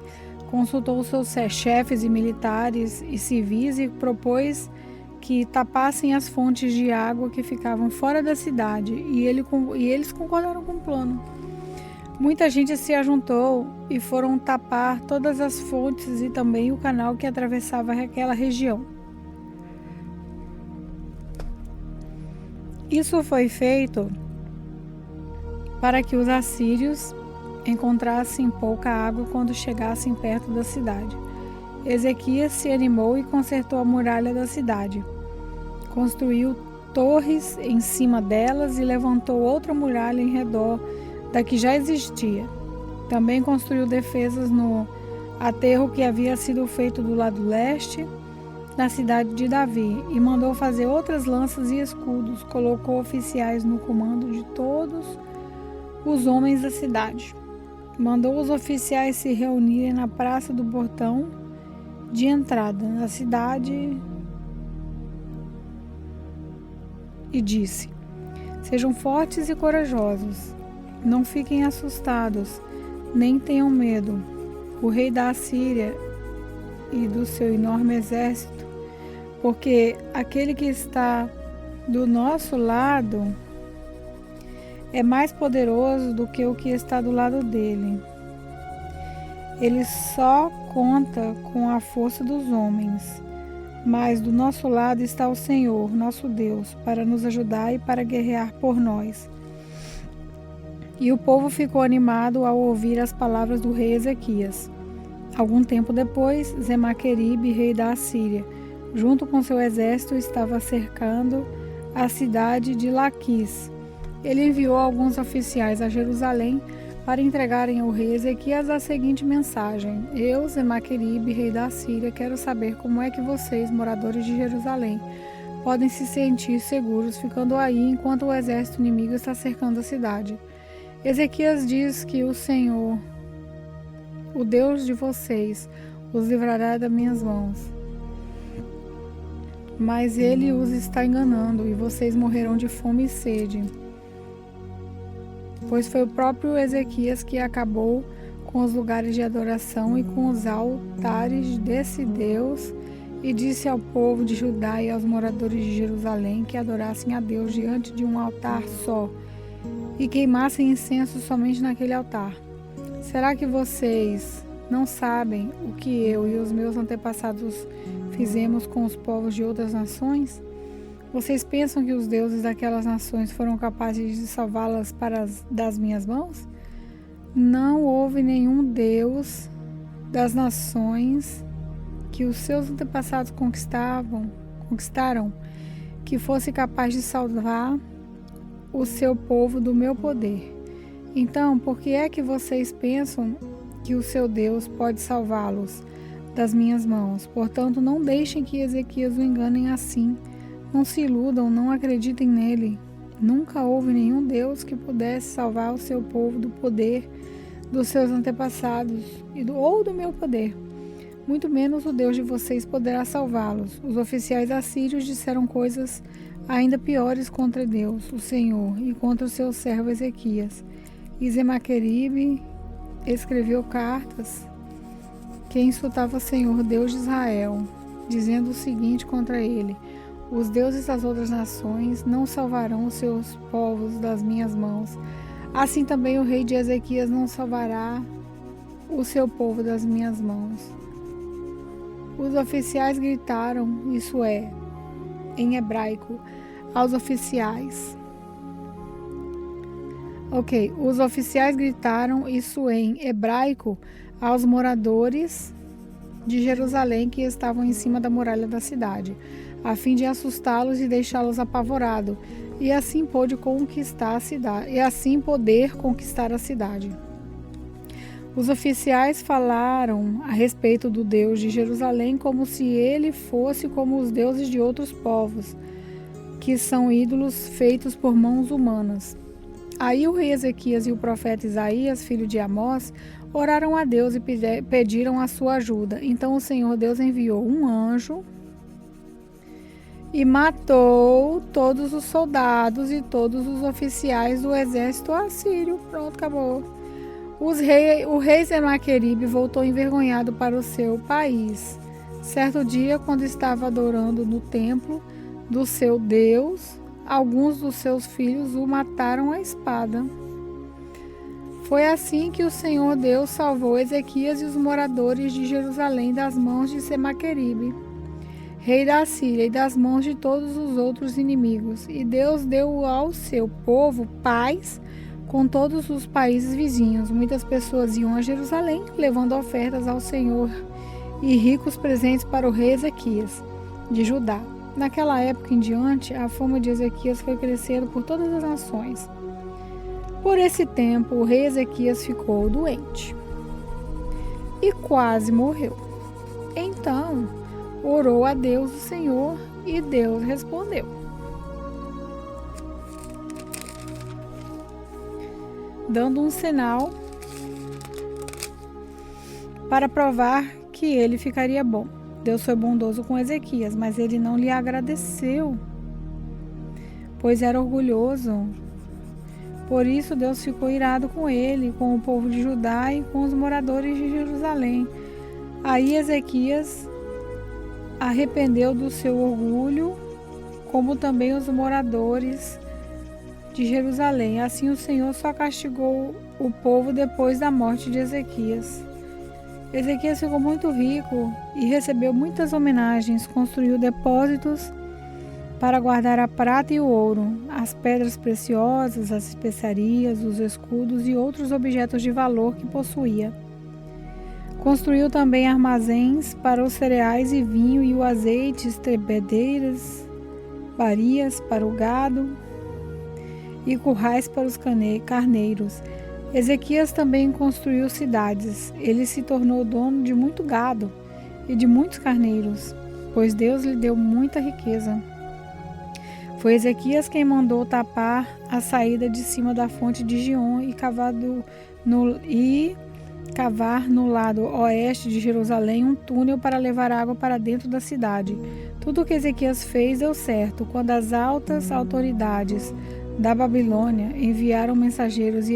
consultou seus chefes e militares e civis e propôs que tapassem as fontes de água que ficavam fora da cidade, e eles concordaram com o plano. Muita gente se ajuntou e foram tapar todas as fontes e também o canal que atravessava aquela região. Isso foi feito para que os assírios encontrassem pouca água quando chegassem perto da cidade. Ezequias se animou e consertou a muralha da cidade. Construiu torres em cima delas e levantou outra muralha em redor da que já existia. Também construiu defesas no aterro que havia sido feito do lado leste da cidade de Davi e mandou fazer outras lanças e escudos. Colocou oficiais no comando de todos os homens da cidade. Mandou os oficiais se reunirem na praça do portão de entrada na cidade e disse: sejam fortes e corajosos, não fiquem assustados, nem tenham medo. O rei da Assíria e do seu enorme exército, porque aquele que está do nosso lado é mais poderoso do que o que está do lado dele. Ele só conta com a força dos homens, mas do nosso lado está o Senhor, nosso Deus, para nos ajudar e para guerrear por nós. E o povo ficou animado ao ouvir as palavras do rei Ezequias. Algum tempo depois, Semaqueribe, rei da Assíria, junto com seu exército, estava cercando a cidade de Laquis. Ele enviou alguns oficiais a Jerusalém para entregarem ao rei Ezequias a seguinte mensagem: Eu, Semaqueribe, rei da Assíria, quero saber como é que vocês, moradores de Jerusalém, podem se sentir seguros ficando aí enquanto o exército inimigo está cercando a cidade. Ezequias diz que o Senhor, o Deus de vocês, os livrará das minhas mãos. Mas ele os está enganando e vocês morrerão de fome e sede. Pois foi o próprio Ezequias que acabou com os lugares de adoração e com os altares desse Deus e disse ao povo de Judá e aos moradores de Jerusalém que adorassem a Deus diante de um altar só e queimassem incenso somente naquele altar. Será que vocês não sabem o que eu e os meus antepassados fizemos com os povos de outras nações? Vocês pensam que os deuses daquelas nações foram capazes de salvá-las das minhas mãos? Não houve nenhum deus das nações que os seus antepassados conquistaram que fosse capaz de salvar o seu povo do meu poder. Então, por que é que vocês pensam que o seu Deus pode salvá-los das minhas mãos? Portanto, não deixem que Ezequias o enganem assim. Não se iludam, não acreditem nele. Nunca houve nenhum Deus que pudesse salvar o seu povo do poder dos seus antepassados ou do meu poder. Muito menos o Deus de vocês poderá salvá-los. Os oficiais assírios disseram coisas ainda piores contra Deus, o Senhor, e contra o seu servo Ezequias. E Semaqueribe escreveu cartas que insultava o Senhor, Deus de Israel, dizendo o seguinte contra ele: Os deuses das outras nações não salvarão os seus povos das minhas mãos. Assim também o rei de Ezequias não salvará o seu povo das minhas mãos. Os oficiais gritaram, isso é, em hebraico, aos oficiais. Os oficiais gritaram isso em hebraico aos moradores de Jerusalém que estavam em cima da muralha da cidade, a fim de assustá-los e deixá-los apavorados, e assim poder conquistar a cidade. Os oficiais falaram a respeito do Deus de Jerusalém como se ele fosse como os deuses de outros povos, que são ídolos feitos por mãos humanas. Aí o rei Ezequias e o profeta Isaías, filho de Amós, oraram a Deus e pediram a sua ajuda. Então o Senhor Deus enviou um anjo e matou todos os soldados e todos os oficiais do exército assírio. Pronto, acabou. O rei Semaqueribe voltou envergonhado para o seu país. Certo dia, quando estava adorando no templo do seu Deus, alguns dos seus filhos o mataram à espada. Foi assim que o Senhor Deus salvou Ezequias e os moradores de Jerusalém das mãos de Semaqueribe, rei da Síria, e das mãos de todos os outros inimigos. E Deus deu ao seu povo paz com todos os países vizinhos. Muitas pessoas iam a Jerusalém, levando ofertas ao Senhor e ricos presentes para o rei Ezequias, de Judá. Naquela época em diante, a fama de Ezequias foi crescendo por todas as nações. Por esse tempo, o rei Ezequias ficou doente e quase morreu. Então, orou a Deus, o Senhor, e Deus respondeu. Dando um sinal para provar que ele ficaria bom. Deus foi bondoso com Ezequias, mas ele não lhe agradeceu, pois era orgulhoso. Por isso Deus ficou irado com ele, com o povo de Judá e com os moradores de Jerusalém. Aí Ezequias arrependeu do seu orgulho, como também os moradores de Jerusalém. Assim o Senhor só castigou o povo depois da morte de Ezequias. Ezequias ficou muito rico e recebeu muitas homenagens, construiu depósitos para guardar a prata e o ouro, as pedras preciosas, as especiarias, os escudos e outros objetos de valor que possuía. Construiu também armazéns para os cereais e vinho e o azeite, estribeiras, varias para o gado e currais para os carneiros. Ezequias também construiu cidades. Ele se tornou dono de muito gado e de muitos carneiros, pois Deus lhe deu muita riqueza. Foi Ezequias quem mandou tapar a saída de cima da fonte de Gion e cavar no lado oeste de Jerusalém um túnel para levar água para dentro da cidade. Tudo o que Ezequias fez deu certo. Quando as altas autoridades da Babilônia enviaram mensageiros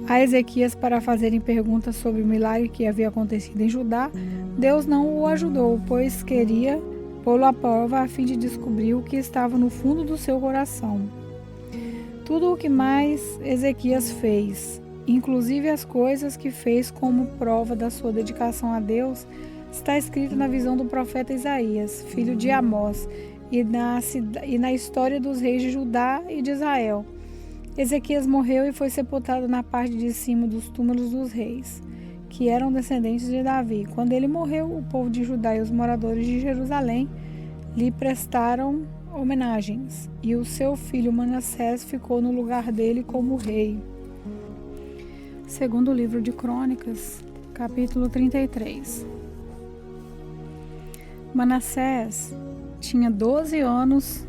a Ezequias para fazerem perguntas sobre o milagre que havia acontecido em Judá, Deus não o ajudou, pois queria pô-lo à prova a fim de descobrir o que estava no fundo do seu coração. Tudo o que mais Ezequias fez, inclusive as coisas que fez como prova da sua dedicação a Deus, está escrito na visão do profeta Isaías, filho de Amós, e na história dos reis de Judá e de Israel. Ezequias morreu e foi sepultado na parte de cima dos túmulos dos reis, que eram descendentes de Davi. Quando ele morreu, o povo de Judá e os moradores de Jerusalém lhe prestaram homenagens, e o seu filho Manassés ficou no lugar dele como rei. Segundo livro de Crônicas, capítulo 33. Manassés tinha 12 anos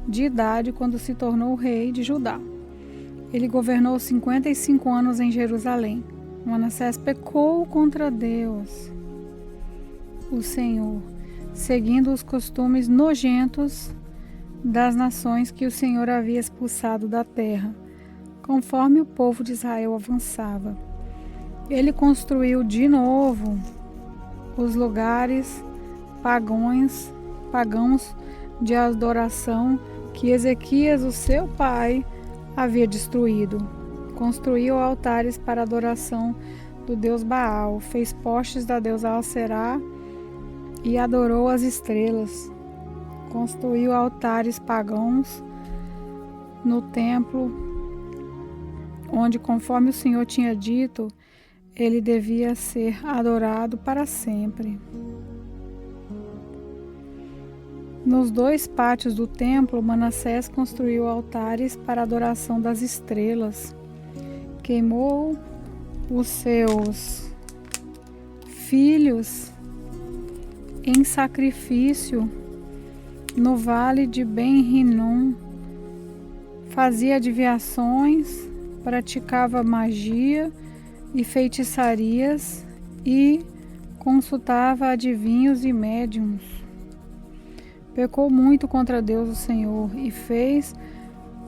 de idade quando se tornou rei de Judá. Ele governou 55 anos em Jerusalém. Manassés pecou contra Deus, o Senhor, seguindo os costumes nojentos das nações que o Senhor havia expulsado da terra, conforme o povo de Israel avançava. Ele construiu de novo os lugares pagãos de adoração que Ezequias, o seu pai, havia destruído. Construiu altares para adoração do deus Baal, fez postes da deusa Aserá e adorou as estrelas. Construiu altares pagãos no templo, onde, conforme o Senhor tinha dito, ele devia ser adorado para sempre. Nos 2 pátios do templo, Manassés construiu altares para a adoração das estrelas. Queimou os seus filhos em sacrifício no vale de Ben-Hinnom. Fazia adivinhações, praticava magia e feitiçarias e consultava adivinhos e médiuns. Pecou muito contra Deus, o Senhor, e fez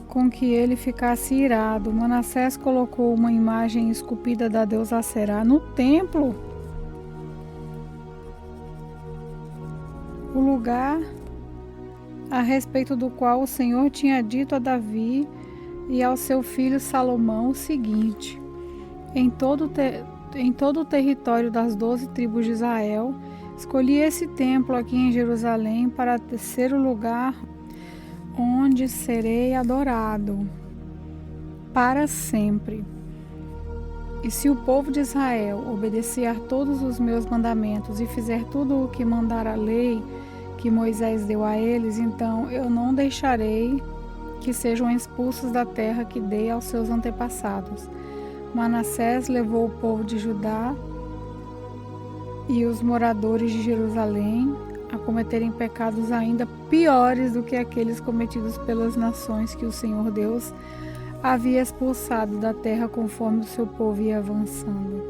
com que ele ficasse irado. Manassés colocou uma imagem esculpida da deusa Aserá no templo, o lugar a respeito do qual o Senhor tinha dito a Davi e ao seu filho Salomão o seguinte: em todo o território das 12 tribos de Israel, escolhi esse templo aqui em Jerusalém para ser o lugar onde serei adorado para sempre. E se o povo de Israel obedecer a todos os meus mandamentos e fizer tudo o que mandar a lei que Moisés deu a eles, então eu não deixarei que sejam expulsos da terra que dei aos seus antepassados. Manassés levou o povo de Judá e os moradores de Jerusalém a cometerem pecados ainda piores do que aqueles cometidos pelas nações que o Senhor Deus havia expulsado da terra conforme o seu povo ia avançando.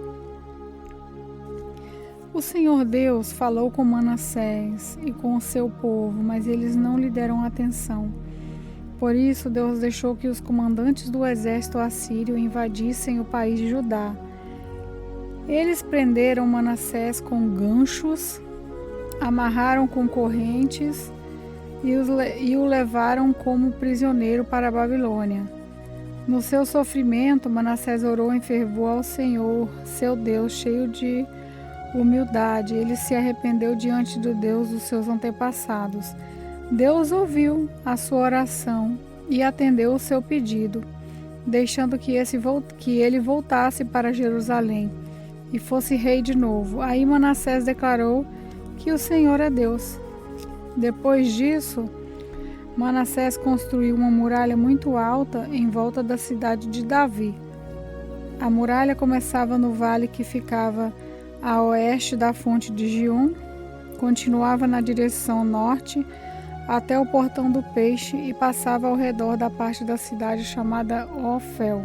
O Senhor Deus falou com Manassés e com o seu povo, mas eles não lhe deram atenção. Por isso, Deus deixou que os comandantes do exército assírio invadissem o país de Judá. Eles prenderam Manassés com ganchos, amarraram com correntes e o levaram como prisioneiro para a Babilônia. No seu sofrimento, Manassés orou em fervor ao Senhor, seu Deus, cheio de humildade, ele se arrependeu diante do Deus dos seus antepassados. Deus ouviu a sua oração e atendeu o seu pedido, deixando que ele voltasse para Jerusalém e fosse rei de novo. Aí Manassés declarou que o Senhor é Deus. Depois disso, Manassés construiu uma muralha muito alta em volta da cidade de Davi. A muralha começava no vale que ficava a oeste da fonte de Giom, continuava na direção norte até o portão do peixe e passava ao redor da parte da cidade chamada Ofel.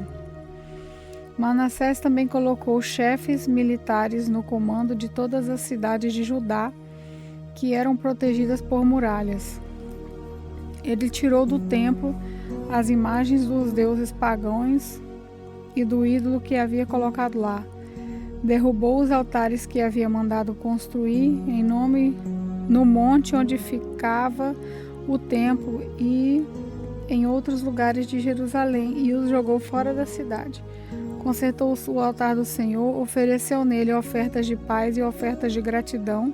Manassés também colocou chefes militares no comando de todas as cidades de Judá, que eram protegidas por muralhas. Ele tirou do templo as imagens dos deuses pagãos e do ídolo que havia colocado lá. Derrubou os altares que havia mandado construir no monte onde ficava o templo e em outros lugares de Jerusalém e os jogou fora da cidade. Consertou o altar do Senhor, ofereceu nele ofertas de paz e ofertas de gratidão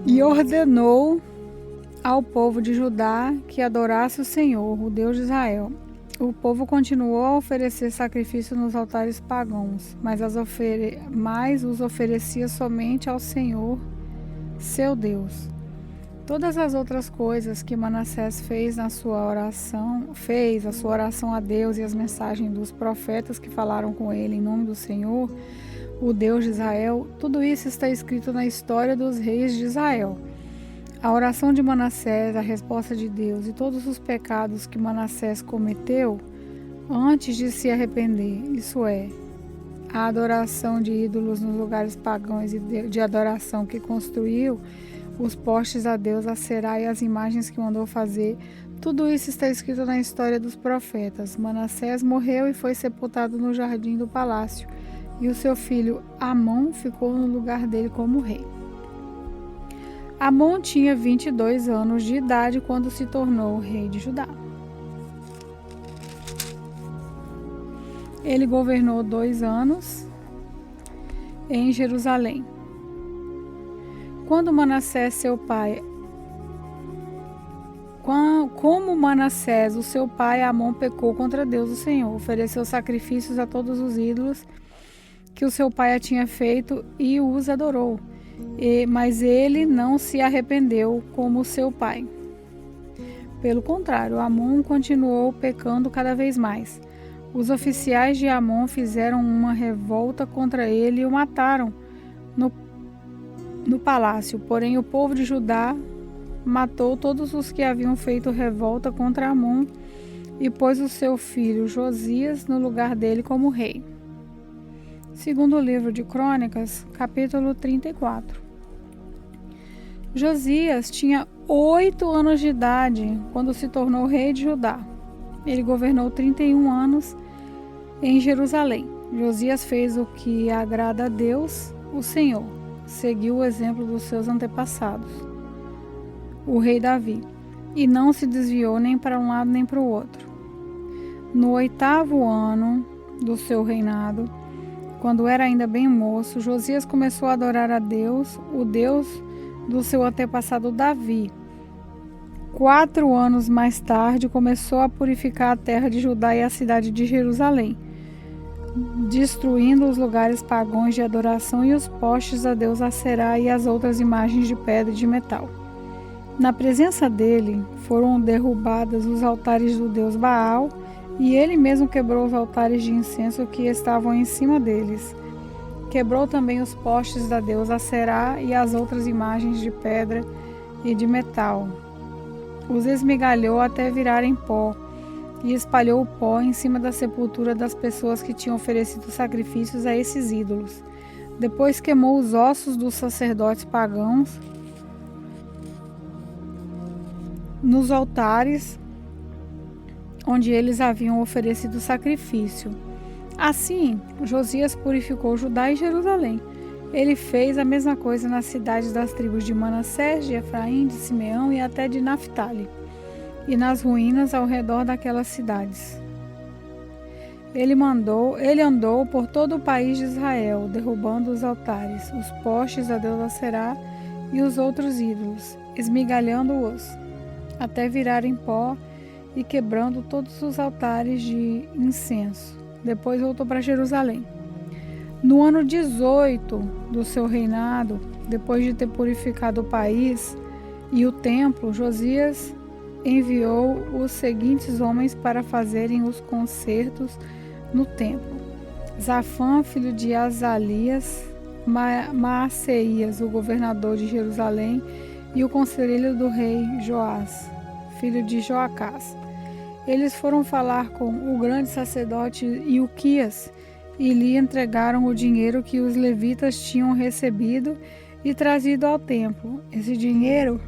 e ordenou ao povo de Judá que adorasse o Senhor, o Deus de Israel. O povo continuou a oferecer sacrifício nos altares pagãos, mas os oferecia somente ao Senhor, seu Deus. Todas as outras coisas que Manassés fez a sua oração a Deus e as mensagens dos profetas que falaram com ele em nome do Senhor, o Deus de Israel, tudo isso está escrito na história dos reis de Israel. A oração de Manassés, a resposta de Deus e todos os pecados que Manassés cometeu antes de se arrepender, isso é, a adoração de ídolos nos lugares pagãos e de adoração que construiu, os postes a Deus, a Será e as imagens que mandou fazer, tudo isso está escrito na história dos profetas. Manassés morreu e foi sepultado no jardim do palácio, e o seu filho Amon ficou no lugar dele como rei. Amon tinha 22 anos de idade quando se tornou rei de Judá. Ele governou 2 anos em Jerusalém. Como Manassés, o seu pai, Amon pecou contra Deus, o Senhor, ofereceu sacrifícios a todos os ídolos que o seu pai tinha feito e os adorou. Mas ele não se arrependeu como seu pai. Pelo contrário, Amon continuou pecando cada vez mais. Os oficiais de Amon fizeram uma revolta contra ele e o mataram no palácio. Porém, o povo de Judá matou todos os que haviam feito revolta contra Amon e pôs o seu filho Josias no lugar dele como rei. Segundo livro de Crônicas, capítulo 34. Josias tinha 8 anos de idade quando se tornou rei de Judá. Ele governou 31 anos em Jerusalém. Josias fez o que agrada a Deus, o Senhor. Seguiu o exemplo dos seus antepassados, o rei Davi, e não se desviou nem para um lado nem para o outro. No 8º ano do seu reinado, quando era ainda bem moço, Josias começou a adorar a Deus, o Deus do seu antepassado Davi. 4 anos mais tarde, começou a purificar a terra de Judá e a cidade de Jerusalém, destruindo os lugares pagãos de adoração e os postes a Deus Aserá e as outras imagens de pedra e de metal. Na presença dele, foram derrubados os altares do deus Baal, e ele mesmo quebrou os altares de incenso que estavam em cima deles. Quebrou também os postes da deusa Aserá e as outras imagens de pedra e de metal. Os esmigalhou até virarem pó, e espalhou o pó em cima da sepultura das pessoas que tinham oferecido sacrifícios a esses ídolos. Depois queimou os ossos dos sacerdotes pagãos nos altares onde eles haviam oferecido sacrifício. Assim, Josias purificou Judá e Jerusalém. Ele fez a mesma coisa nas cidades das tribos de Manassés, de Efraim, de Simeão e até de Naftali, e nas ruínas ao redor daquelas cidades. Ele andou por todo o país de Israel, derrubando os altares, os postes a Deus Aserá e os outros ídolos, esmigalhando-os, até virarem pó e quebrando todos os altares de incenso. Depois voltou para Jerusalém. No ano 18 do seu reinado, depois de ter purificado o país e o templo, Josias enviou os seguintes homens para fazerem os concertos no templo: Zafã, filho de Azalias, Maaseias, o governador de Jerusalém, e o conselheiro do rei Joás, filho de Joacás. Eles foram falar com o grande sacerdote Ilquias e lhe entregaram o dinheiro que os levitas tinham recebido e trazido ao templo. Esse dinheiro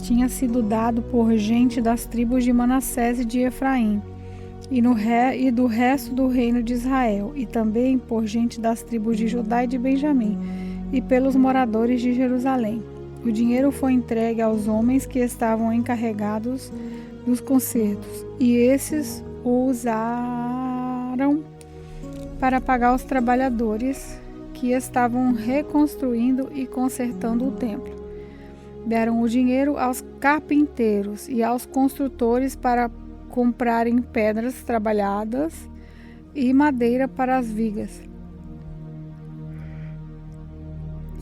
tinha sido dado por gente das tribos de Manassés e de Efraim, e do resto do reino de Israel, e também por gente das tribos de Judá e de Benjamim, e pelos moradores de Jerusalém. O dinheiro foi entregue aos homens que estavam encarregados dos concertos, e esses o usaram para pagar os trabalhadores que estavam reconstruindo e consertando o templo. Deram o dinheiro aos carpinteiros e aos construtores para comprarem pedras trabalhadas e madeira para as vigas,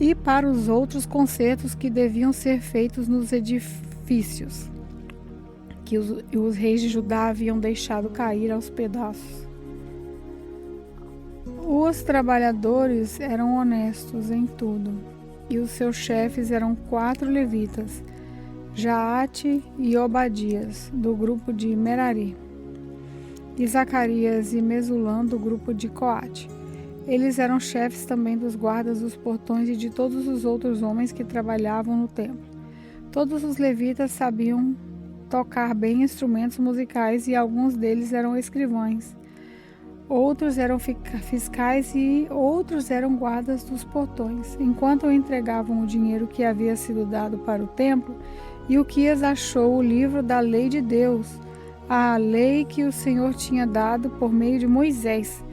e para os outros concertos que deviam ser feitos nos edifícios que os reis de Judá haviam deixado cair aos pedaços. Os trabalhadores eram honestos em tudo, e os seus chefes eram 4 levitas, Jaate e Obadias, do grupo de Merari, e Zacarias e Mesulã, do grupo de Coate. Eles eram chefes também dos guardas dos portões e de todos os outros homens que trabalhavam no templo. Todos os levitas sabiam tocar bem instrumentos musicais e alguns deles eram escrivães. Outros eram fiscais e outros eram guardas dos portões. Enquanto entregavam o dinheiro que havia sido dado para o templo, Ilquias achou o livro da lei de Deus, a lei que o Senhor tinha dado por meio de Moisés.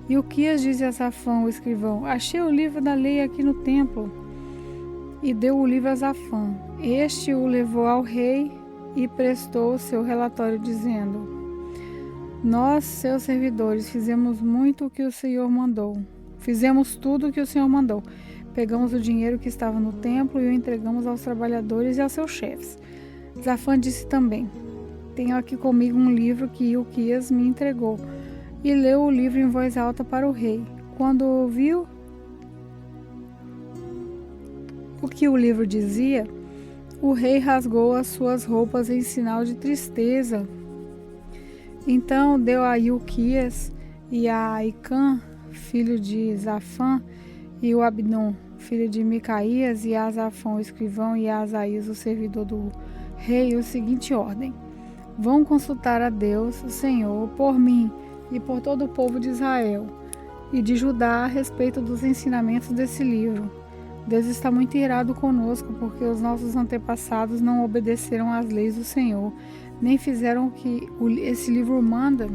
Ilquias disse a Safã, o escrivão: achei o livro da lei aqui no templo. E deu o livro a Safã. Este o levou ao rei e prestou o seu relatório, dizendo: nós, seus servidores, fizemos muito o que o Senhor mandou. Fizemos tudo o que o Senhor mandou. Pegamos o dinheiro que estava no templo e o entregamos aos trabalhadores e aos seus chefes. Zafã disse também: tenho aqui comigo um livro que Ilquias me entregou. E leu o livro em voz alta para o rei. Quando ouviu o que o livro dizia, o rei rasgou as suas roupas em sinal de tristeza. Então deu a Ilquias e a Aicã, filho de Zafã, e o Abdon, filho de Micaías, e a Zafã, o escrivão, e a Asaías, o servidor do rei, a seguinte ordem: vão consultar a Deus, o Senhor, por mim e por todo o povo de Israel e de Judá a respeito dos ensinamentos desse livro. Deus está muito irado conosco, porque os nossos antepassados não obedeceram às leis do Senhor, nem fizeram o que esse livro manda.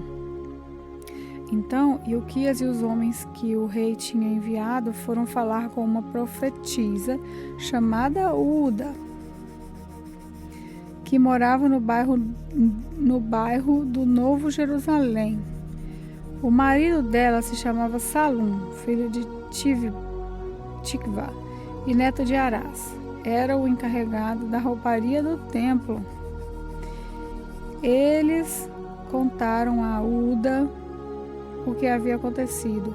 Então, Ilquias e os homens que o rei tinha enviado foram falar com uma profetisa chamada Uda, que morava no bairro do Novo Jerusalém. O marido dela se chamava Salum, filho de Tikvá e neto de Arás. Era o encarregado da rouparia do templo. Eles contaram a Uda o que havia acontecido,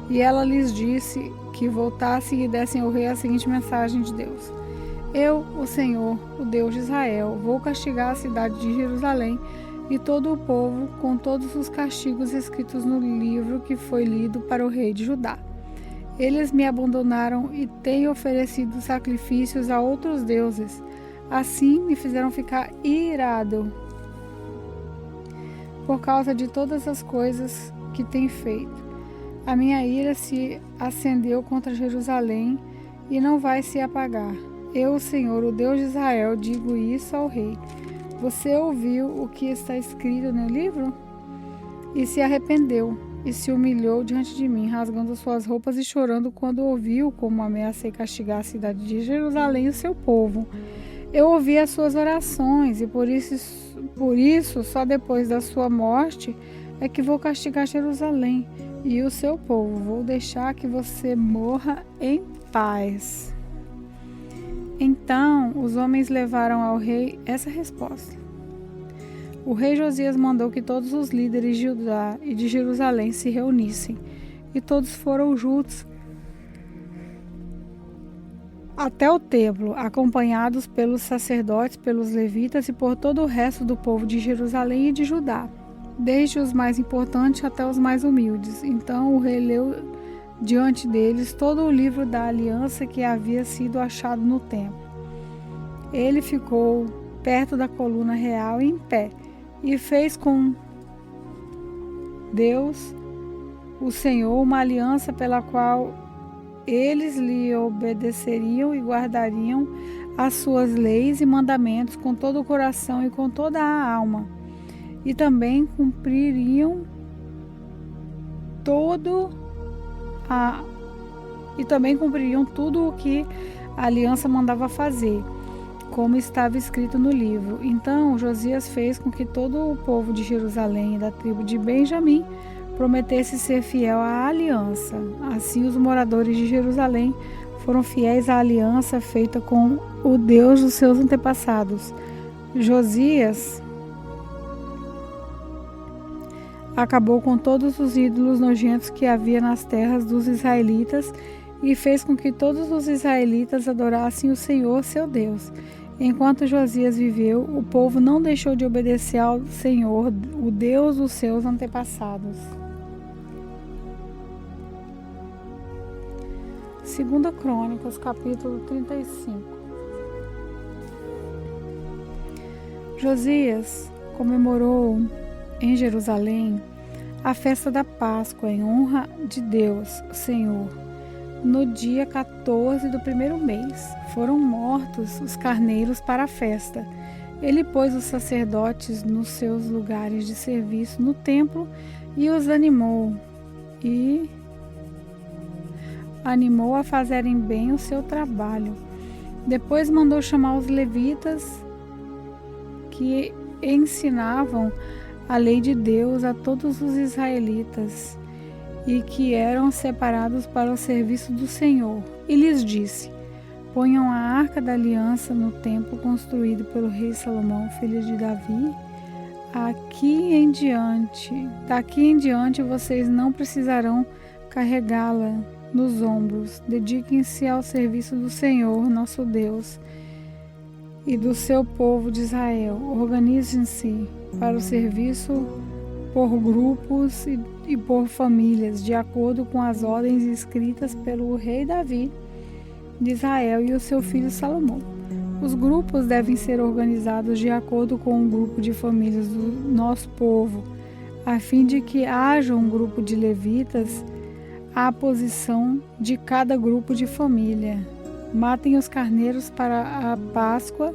e ela lhes disse que voltassem e dessem ao rei a seguinte mensagem de Deus: eu, o Senhor, o Deus de Israel, vou castigar a cidade de Jerusalém e todo o povo com todos os castigos escritos no livro que foi lido para o rei de Judá. Eles me abandonaram e têm oferecido sacrifícios a outros deuses. Assim me fizeram ficar irado por causa de todas as coisas que têm feito. A minha ira se acendeu contra Jerusalém e não vai se apagar. Eu, o Senhor, o Deus de Israel, digo isso ao rei: você ouviu o que está escrito no livro? E se arrependeu, e se humilhou diante de mim, rasgando suas roupas e chorando quando ouviu como ameacei castigar a cidade de Jerusalém e o seu povo. Eu ouvi as suas orações, e por isso só depois da sua morte é que vou castigar Jerusalém e o seu povo. Vou deixar que você morra em paz. Então os homens levaram ao rei essa resposta. O rei Josias mandou que todos os líderes de Judá e de Jerusalém se reunissem, e todos foram juntos até o templo, acompanhados pelos sacerdotes, pelos levitas e por todo o resto do povo de Jerusalém e de Judá, desde os mais importantes até os mais humildes. Então o rei leu diante deles todo o livro da aliança que havia sido achado no templo. Ele ficou perto da coluna real em pé e fez com Deus, o Senhor, uma aliança pela qual eles lhe obedeceriam e guardariam as suas leis e mandamentos com todo o coração e com toda a alma, e também cumpririam tudo o que a aliança mandava fazer, como estava escrito no livro. Então Josias fez com que todo o povo de Jerusalém e da tribo de Benjamim prometesse ser fiel à aliança. Assim os moradores de Jerusalém foram fiéis à aliança feita com o Deus dos seus antepassados. Josias acabou com todos os ídolos nojentos que havia nas terras dos israelitas e fez com que todos os israelitas adorassem o Senhor, seu Deus. Enquanto Josias viveu, o povo não deixou de obedecer ao Senhor, o Deus dos seus antepassados. 2 Crônicas, capítulo 35. Josias comemorou em Jerusalém a festa da Páscoa em honra de Deus, o Senhor. No dia 14 do primeiro mês, foram mortos os carneiros para a festa. Ele pôs os sacerdotes nos seus lugares de serviço no templo e os animou a fazerem bem o seu trabalho. Depois mandou chamar os levitas que ensinavam a lei de Deus a todos os israelitas e que eram separados para o serviço do Senhor, e lhes disse: ponham a arca da aliança no templo construído pelo rei Salomão, filho de Davi. Daqui em diante vocês não precisarão carregá-la nos ombros. Dediquem-se ao serviço do Senhor, nosso Deus, e do seu povo de Israel. Organizem-se para o serviço por grupos e por famílias, de acordo com as ordens escritas pelo rei Davi de Israel e o seu filho Salomão. Os grupos devem ser organizados de acordo com o grupo de famílias do nosso povo, a fim de que haja um grupo de levitas à posição de cada grupo de família. Matem os carneiros para a Páscoa,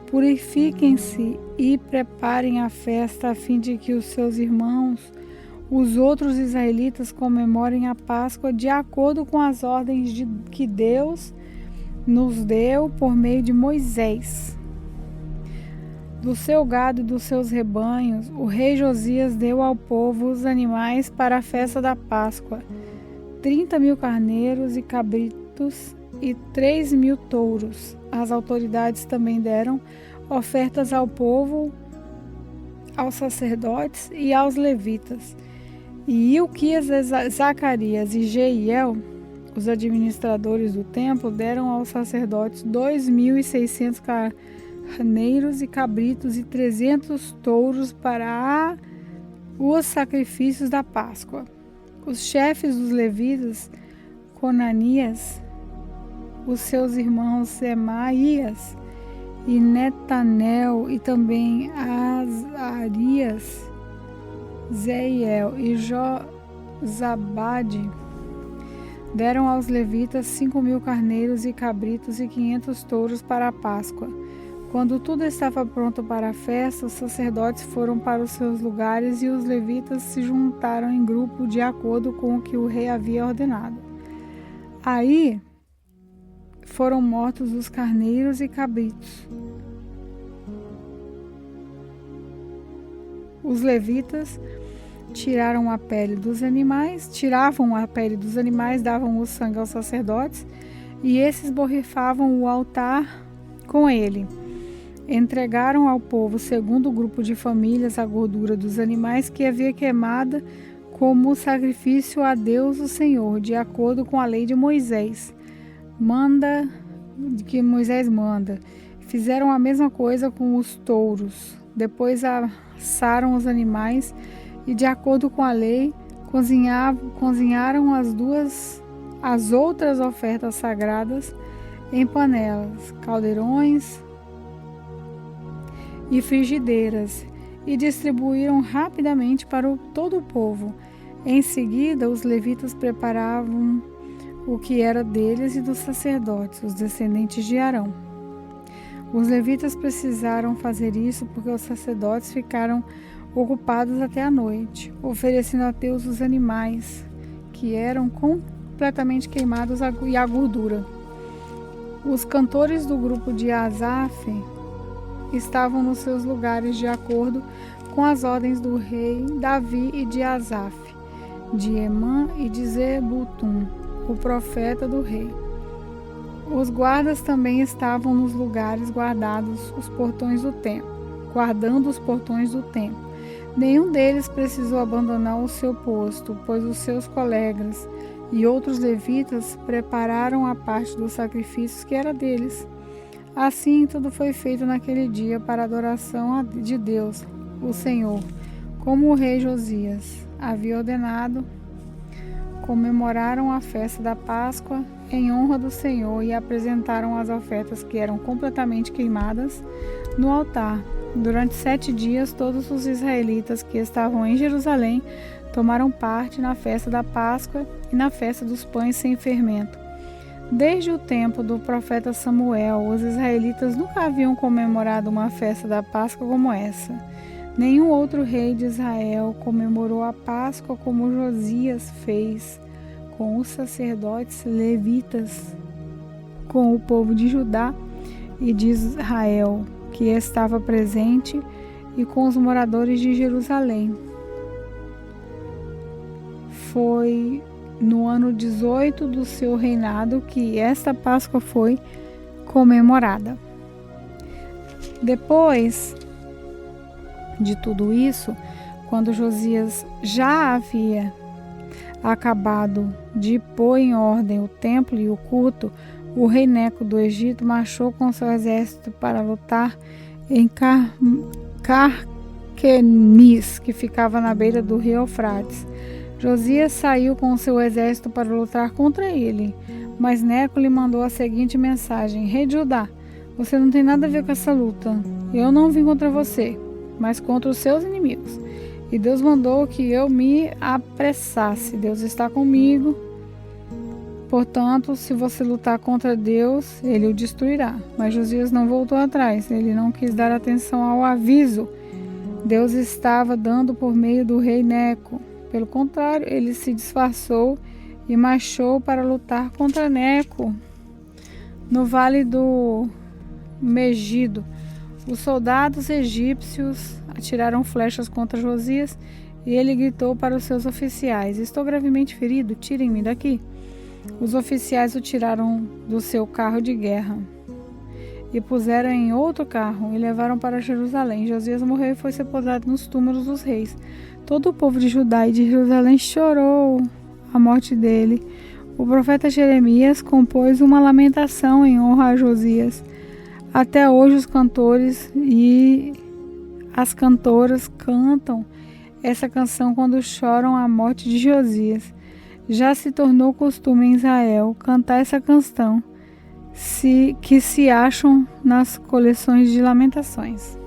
purifiquem-se e preparem a festa, a fim de que os seus irmãos, os outros israelitas, comemorem a Páscoa de acordo com as ordens que Deus nos deu por meio de Moisés. Do seu gado e dos seus rebanhos, o rei Josias deu ao povo os animais para a festa da Páscoa: 30.000 carneiros e cabritos e 3.000 touros. As autoridades também deram ofertas ao povo, aos sacerdotes e aos levitas. E Ilquias, Zacarias e Jeiel, os administradores do templo, deram aos sacerdotes 2.600 carneiros e cabritos e 300 touros para os sacrifícios da Páscoa. Os chefes dos levitas, Conanias, os seus irmãos Semaías e Netanel, e também Azarias, Zeiel e Jozabade, deram aos levitas 5.000 carneiros e cabritos e 500 touros para a Páscoa. Quando tudo estava pronto para a festa, os sacerdotes foram para os seus lugares e os levitas se juntaram em grupo de acordo com o que o rei havia ordenado. Aí foram mortos os carneiros e cabritos. Os levitas tiravam a pele dos animais, davam o sangue aos sacerdotes e esses borrifavam o altar com ele. Entregaram ao povo, segundo o grupo de famílias, a gordura dos animais que havia queimada como sacrifício a Deus o Senhor, de acordo com a lei de Moisés. Moisés manda. Fizeram a mesma coisa com os touros. Depois assaram os animais e, de acordo com a lei, cozinharam as outras ofertas sagradas em panelas, caldeirões e frigideiras, e distribuíram rapidamente para todo o povo. Em seguida, os levitas preparavam o que era deles e dos sacerdotes, os descendentes de Arão. Os levitas precisaram fazer isso porque os sacerdotes ficaram ocupados até a noite, oferecendo a Deus os animais que eram completamente queimados e a gordura. Os cantores do grupo de Asaf estavam nos seus lugares de acordo com as ordens do rei Davi e de Asaf, de Emã e de Zebutum, o profeta do rei. Os guardas também estavam nos lugares guardando os portões do templo. Nenhum deles precisou abandonar o seu posto, pois os seus colegas e outros levitas prepararam a parte dos sacrifícios que era deles. Assim, tudo foi feito naquele dia para a adoração de Deus, o Senhor, como o rei Josias havia ordenado. Comemoraram a festa da Páscoa em honra do Senhor e apresentaram as ofertas que eram completamente queimadas no altar. Durante 7 dias, todos os israelitas que estavam em Jerusalém tomaram parte na festa da Páscoa e na festa dos pães sem fermento. Desde o tempo do profeta Samuel, os israelitas nunca haviam comemorado uma festa da Páscoa como essa. Nenhum outro rei de Israel comemorou a Páscoa como Josias fez, com os sacerdotes levitas, com o povo de Judá e de Israel, que estava presente, e com os moradores de Jerusalém. Foi no ano 18 do seu reinado que esta Páscoa foi comemorada. Depois de tudo isso, quando Josias já havia acabado de pôr em ordem o templo e o culto, o rei Neco do Egito marchou com seu exército para lutar em Carquemis, que ficava na beira do rio Eufrates. Josias saiu com seu exército para lutar contra ele, mas Neco lhe mandou a seguinte mensagem: Rei de Judá, você não tem nada a ver com essa luta. Eu não vim contra você, mas contra os seus inimigos. E Deus mandou que eu me apressasse. Deus está comigo. Portanto, se você lutar contra Deus, ele o destruirá. Mas Josias não voltou atrás. Ele não quis dar atenção ao aviso. Deus estava dando por meio do rei Neco. Pelo contrário, ele se disfarçou e marchou para lutar contra Neco no vale do Megido. Os soldados egípcios atiraram flechas contra Josias e ele gritou para os seus oficiais: Estou gravemente ferido, tirem-me daqui. Os oficiais o tiraram do seu carro de guerra e puseram em outro carro e levaram para Jerusalém. Josias morreu e foi sepultado nos túmulos dos reis. Todo o povo de Judá e de Jerusalém chorou a morte dele. O profeta Jeremias compôs uma lamentação em honra a Josias. Até hoje os cantores e as cantoras cantam essa canção quando choram a morte de Josias. Já se tornou costume em Israel cantar essa canção, que se acham nas coleções de lamentações.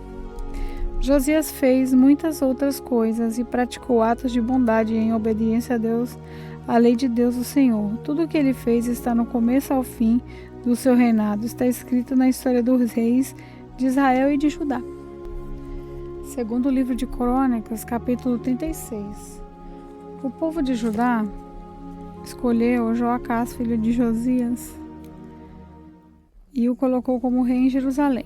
Josias fez muitas outras coisas e praticou atos de bondade em obediência a Deus, a lei de Deus o Senhor. Tudo o que ele fez está no começo ao fim do seu reinado. Está escrito na história dos reis de Israel e de Judá. Segundo o livro de Crônicas, capítulo 36. O povo de Judá escolheu Joacás, filho de Josias, e o colocou como rei em Jerusalém,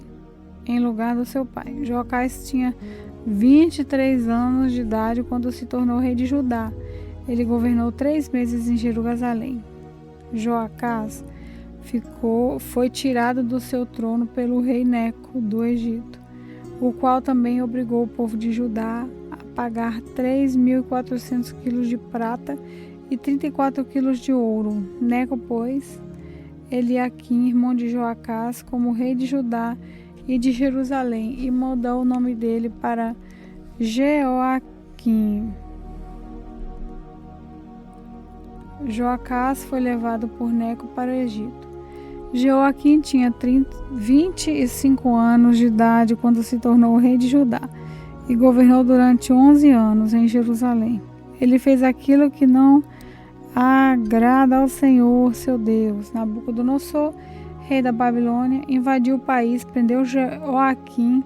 em lugar do seu pai. Joacás tinha 23 anos de idade quando se tornou rei de Judá. Ele governou 3 meses em Jerusalém. Joacás foi tirado do seu trono pelo rei Neco do Egito, o qual também obrigou o povo de Judá a pagar 3.400 quilos de prata e 34 quilos de ouro. Neco pôs Eliaquim, irmão de Joacás, como rei de Judá e de Jerusalém, e mudou o nome dele para Jeoaquim. Joacás foi levado por Neco para o Egito. Jeoaquim tinha 25 anos de idade quando se tornou rei de Judá e governou durante 11 anos em Jerusalém. Ele fez aquilo que não agrada ao Senhor, seu Deus. Nabucodonosor, rei da Babilônia, invadiu o país, prendeu Joaquim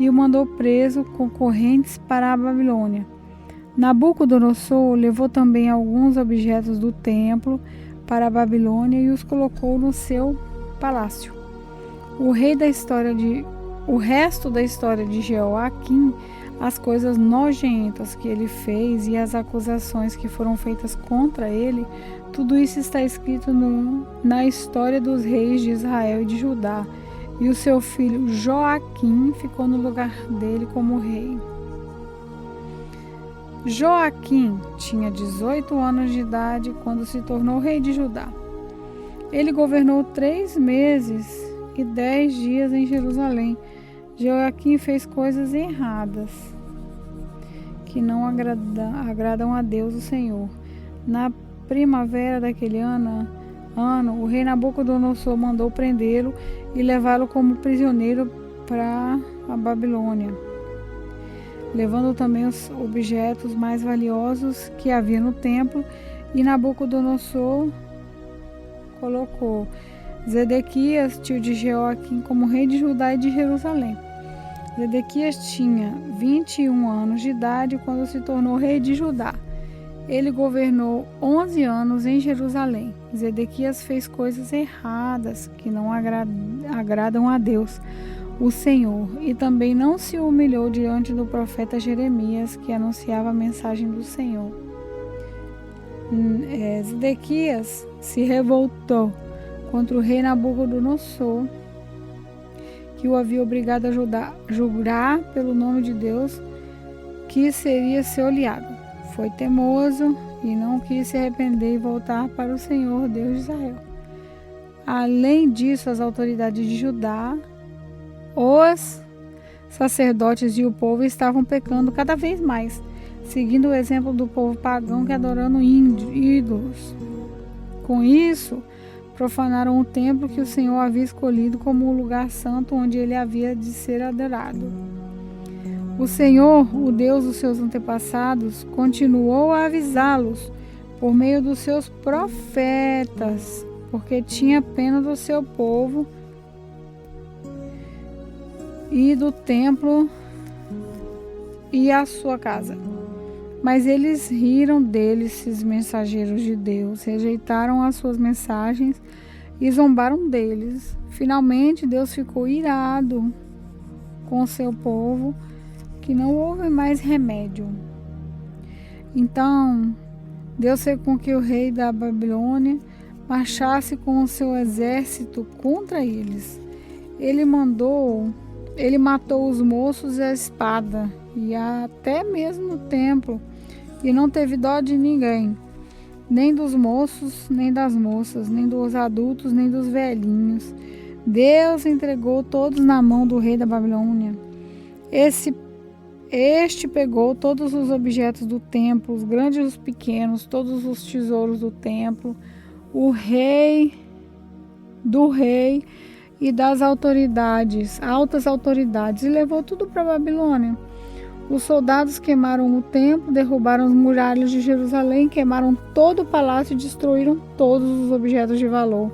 e o mandou preso com correntes para a Babilônia. Nabucodonosor levou também alguns objetos do templo para a Babilônia e os colocou no seu palácio. O resto da história de Jeoaquim, as coisas nojentas que ele fez e as acusações que foram feitas contra ele, tudo isso está escrito na história dos reis de Israel e de Judá. E o seu filho Joaquim ficou no lugar dele como rei. Joaquim tinha 18 anos de idade quando se tornou rei de Judá. Ele governou 3 meses e 10 dias em Jerusalém. Joaquim fez coisas erradas que não agradam a Deus, o Senhor. Na primavera daquele ano, o rei Nabucodonosor mandou prendê-lo e levá-lo como prisioneiro para a Babilônia, levando também os objetos mais valiosos que havia no templo, e Nabucodonosor colocou Zedequias, tio de Jeoaquim, como rei de Judá e de Jerusalém. Zedequias tinha 21 anos de idade quando se tornou rei de Judá. Ele governou 11 anos em Jerusalém. Zedequias fez coisas erradas que não agradam a Deus, o Senhor, e também não se humilhou diante do profeta Jeremias, que anunciava a mensagem do Senhor. Zedequias se revoltou contra o rei Nabucodonosor, que o havia obrigado a jurar pelo nome de Deus que seria seu aliado. Foi teimoso e não quis se arrepender e voltar para o Senhor, Deus de Israel. Além disso, as autoridades de Judá, os sacerdotes e o povo estavam pecando cada vez mais, seguindo o exemplo do povo pagão que adorando ídolos. Com isso, profanaram o templo que o Senhor havia escolhido como o lugar santo onde ele havia de ser adorado. O Senhor, o Deus dos seus antepassados, continuou a avisá-los por meio dos seus profetas, porque tinha pena do seu povo e do templo e a sua casa. Mas eles riram deles, esses mensageiros de Deus, rejeitaram as suas mensagens e zombaram deles. Finalmente, Deus ficou irado com o seu povo, que não houve mais remédio. Então, Deus fez com que o rei da Babilônia marchasse com o seu exército contra eles. Ele matou os moços à espada e até mesmo no templo, e não teve dó de ninguém, nem dos moços, nem das moças, nem dos adultos, nem dos velhinhos. Deus entregou todos na mão do rei da Babilônia. Este pegou todos os objetos do templo, os grandes e os pequenos, todos os tesouros do templo, do rei e das altas autoridades, e levou tudo para a Babilônia. Os soldados queimaram o templo, derrubaram as muralhas de Jerusalém, queimaram todo o palácio e destruíram todos os objetos de valor.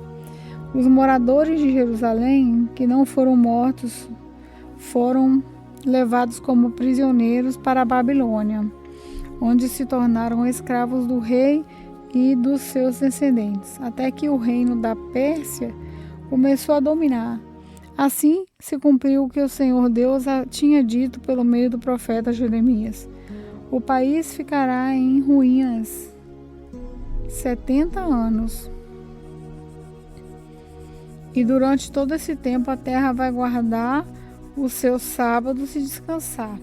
Os moradores de Jerusalém, que não foram mortos foram levados como prisioneiros para a Babilônia, onde se tornaram escravos do rei e dos seus descendentes, até que o reino da Pérsia começou a dominar. Assim se cumpriu o que o Senhor Deus tinha dito pelo meio do profeta Jeremias. O país ficará em ruínas 70 anos. E durante todo esse tempo a terra vai guardar os seus sábados e descansar.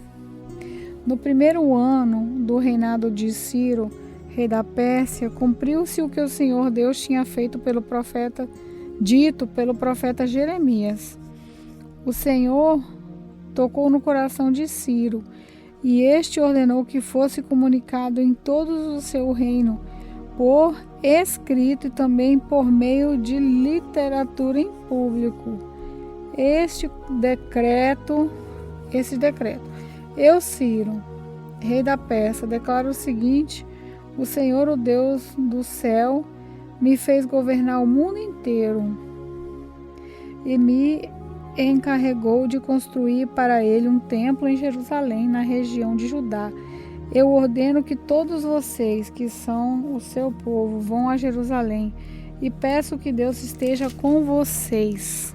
No primeiro ano do reinado de Ciro, rei da Pérsia, cumpriu-se o que o Senhor Deus tinha feito dito pelo profeta Jeremias. O Senhor tocou no coração de Ciro, e este ordenou que fosse comunicado em todo o seu reino, por escrito e também por meio de literatura em público. Esse decreto, eu, Ciro, rei da Pérsia, declaro o seguinte: o Senhor, o Deus do céu, me fez governar o mundo inteiro e me encarregou de construir para ele um templo em Jerusalém, na região de Judá. Eu ordeno que todos vocês, que são o seu povo, vão a Jerusalém e peço que Deus esteja com vocês.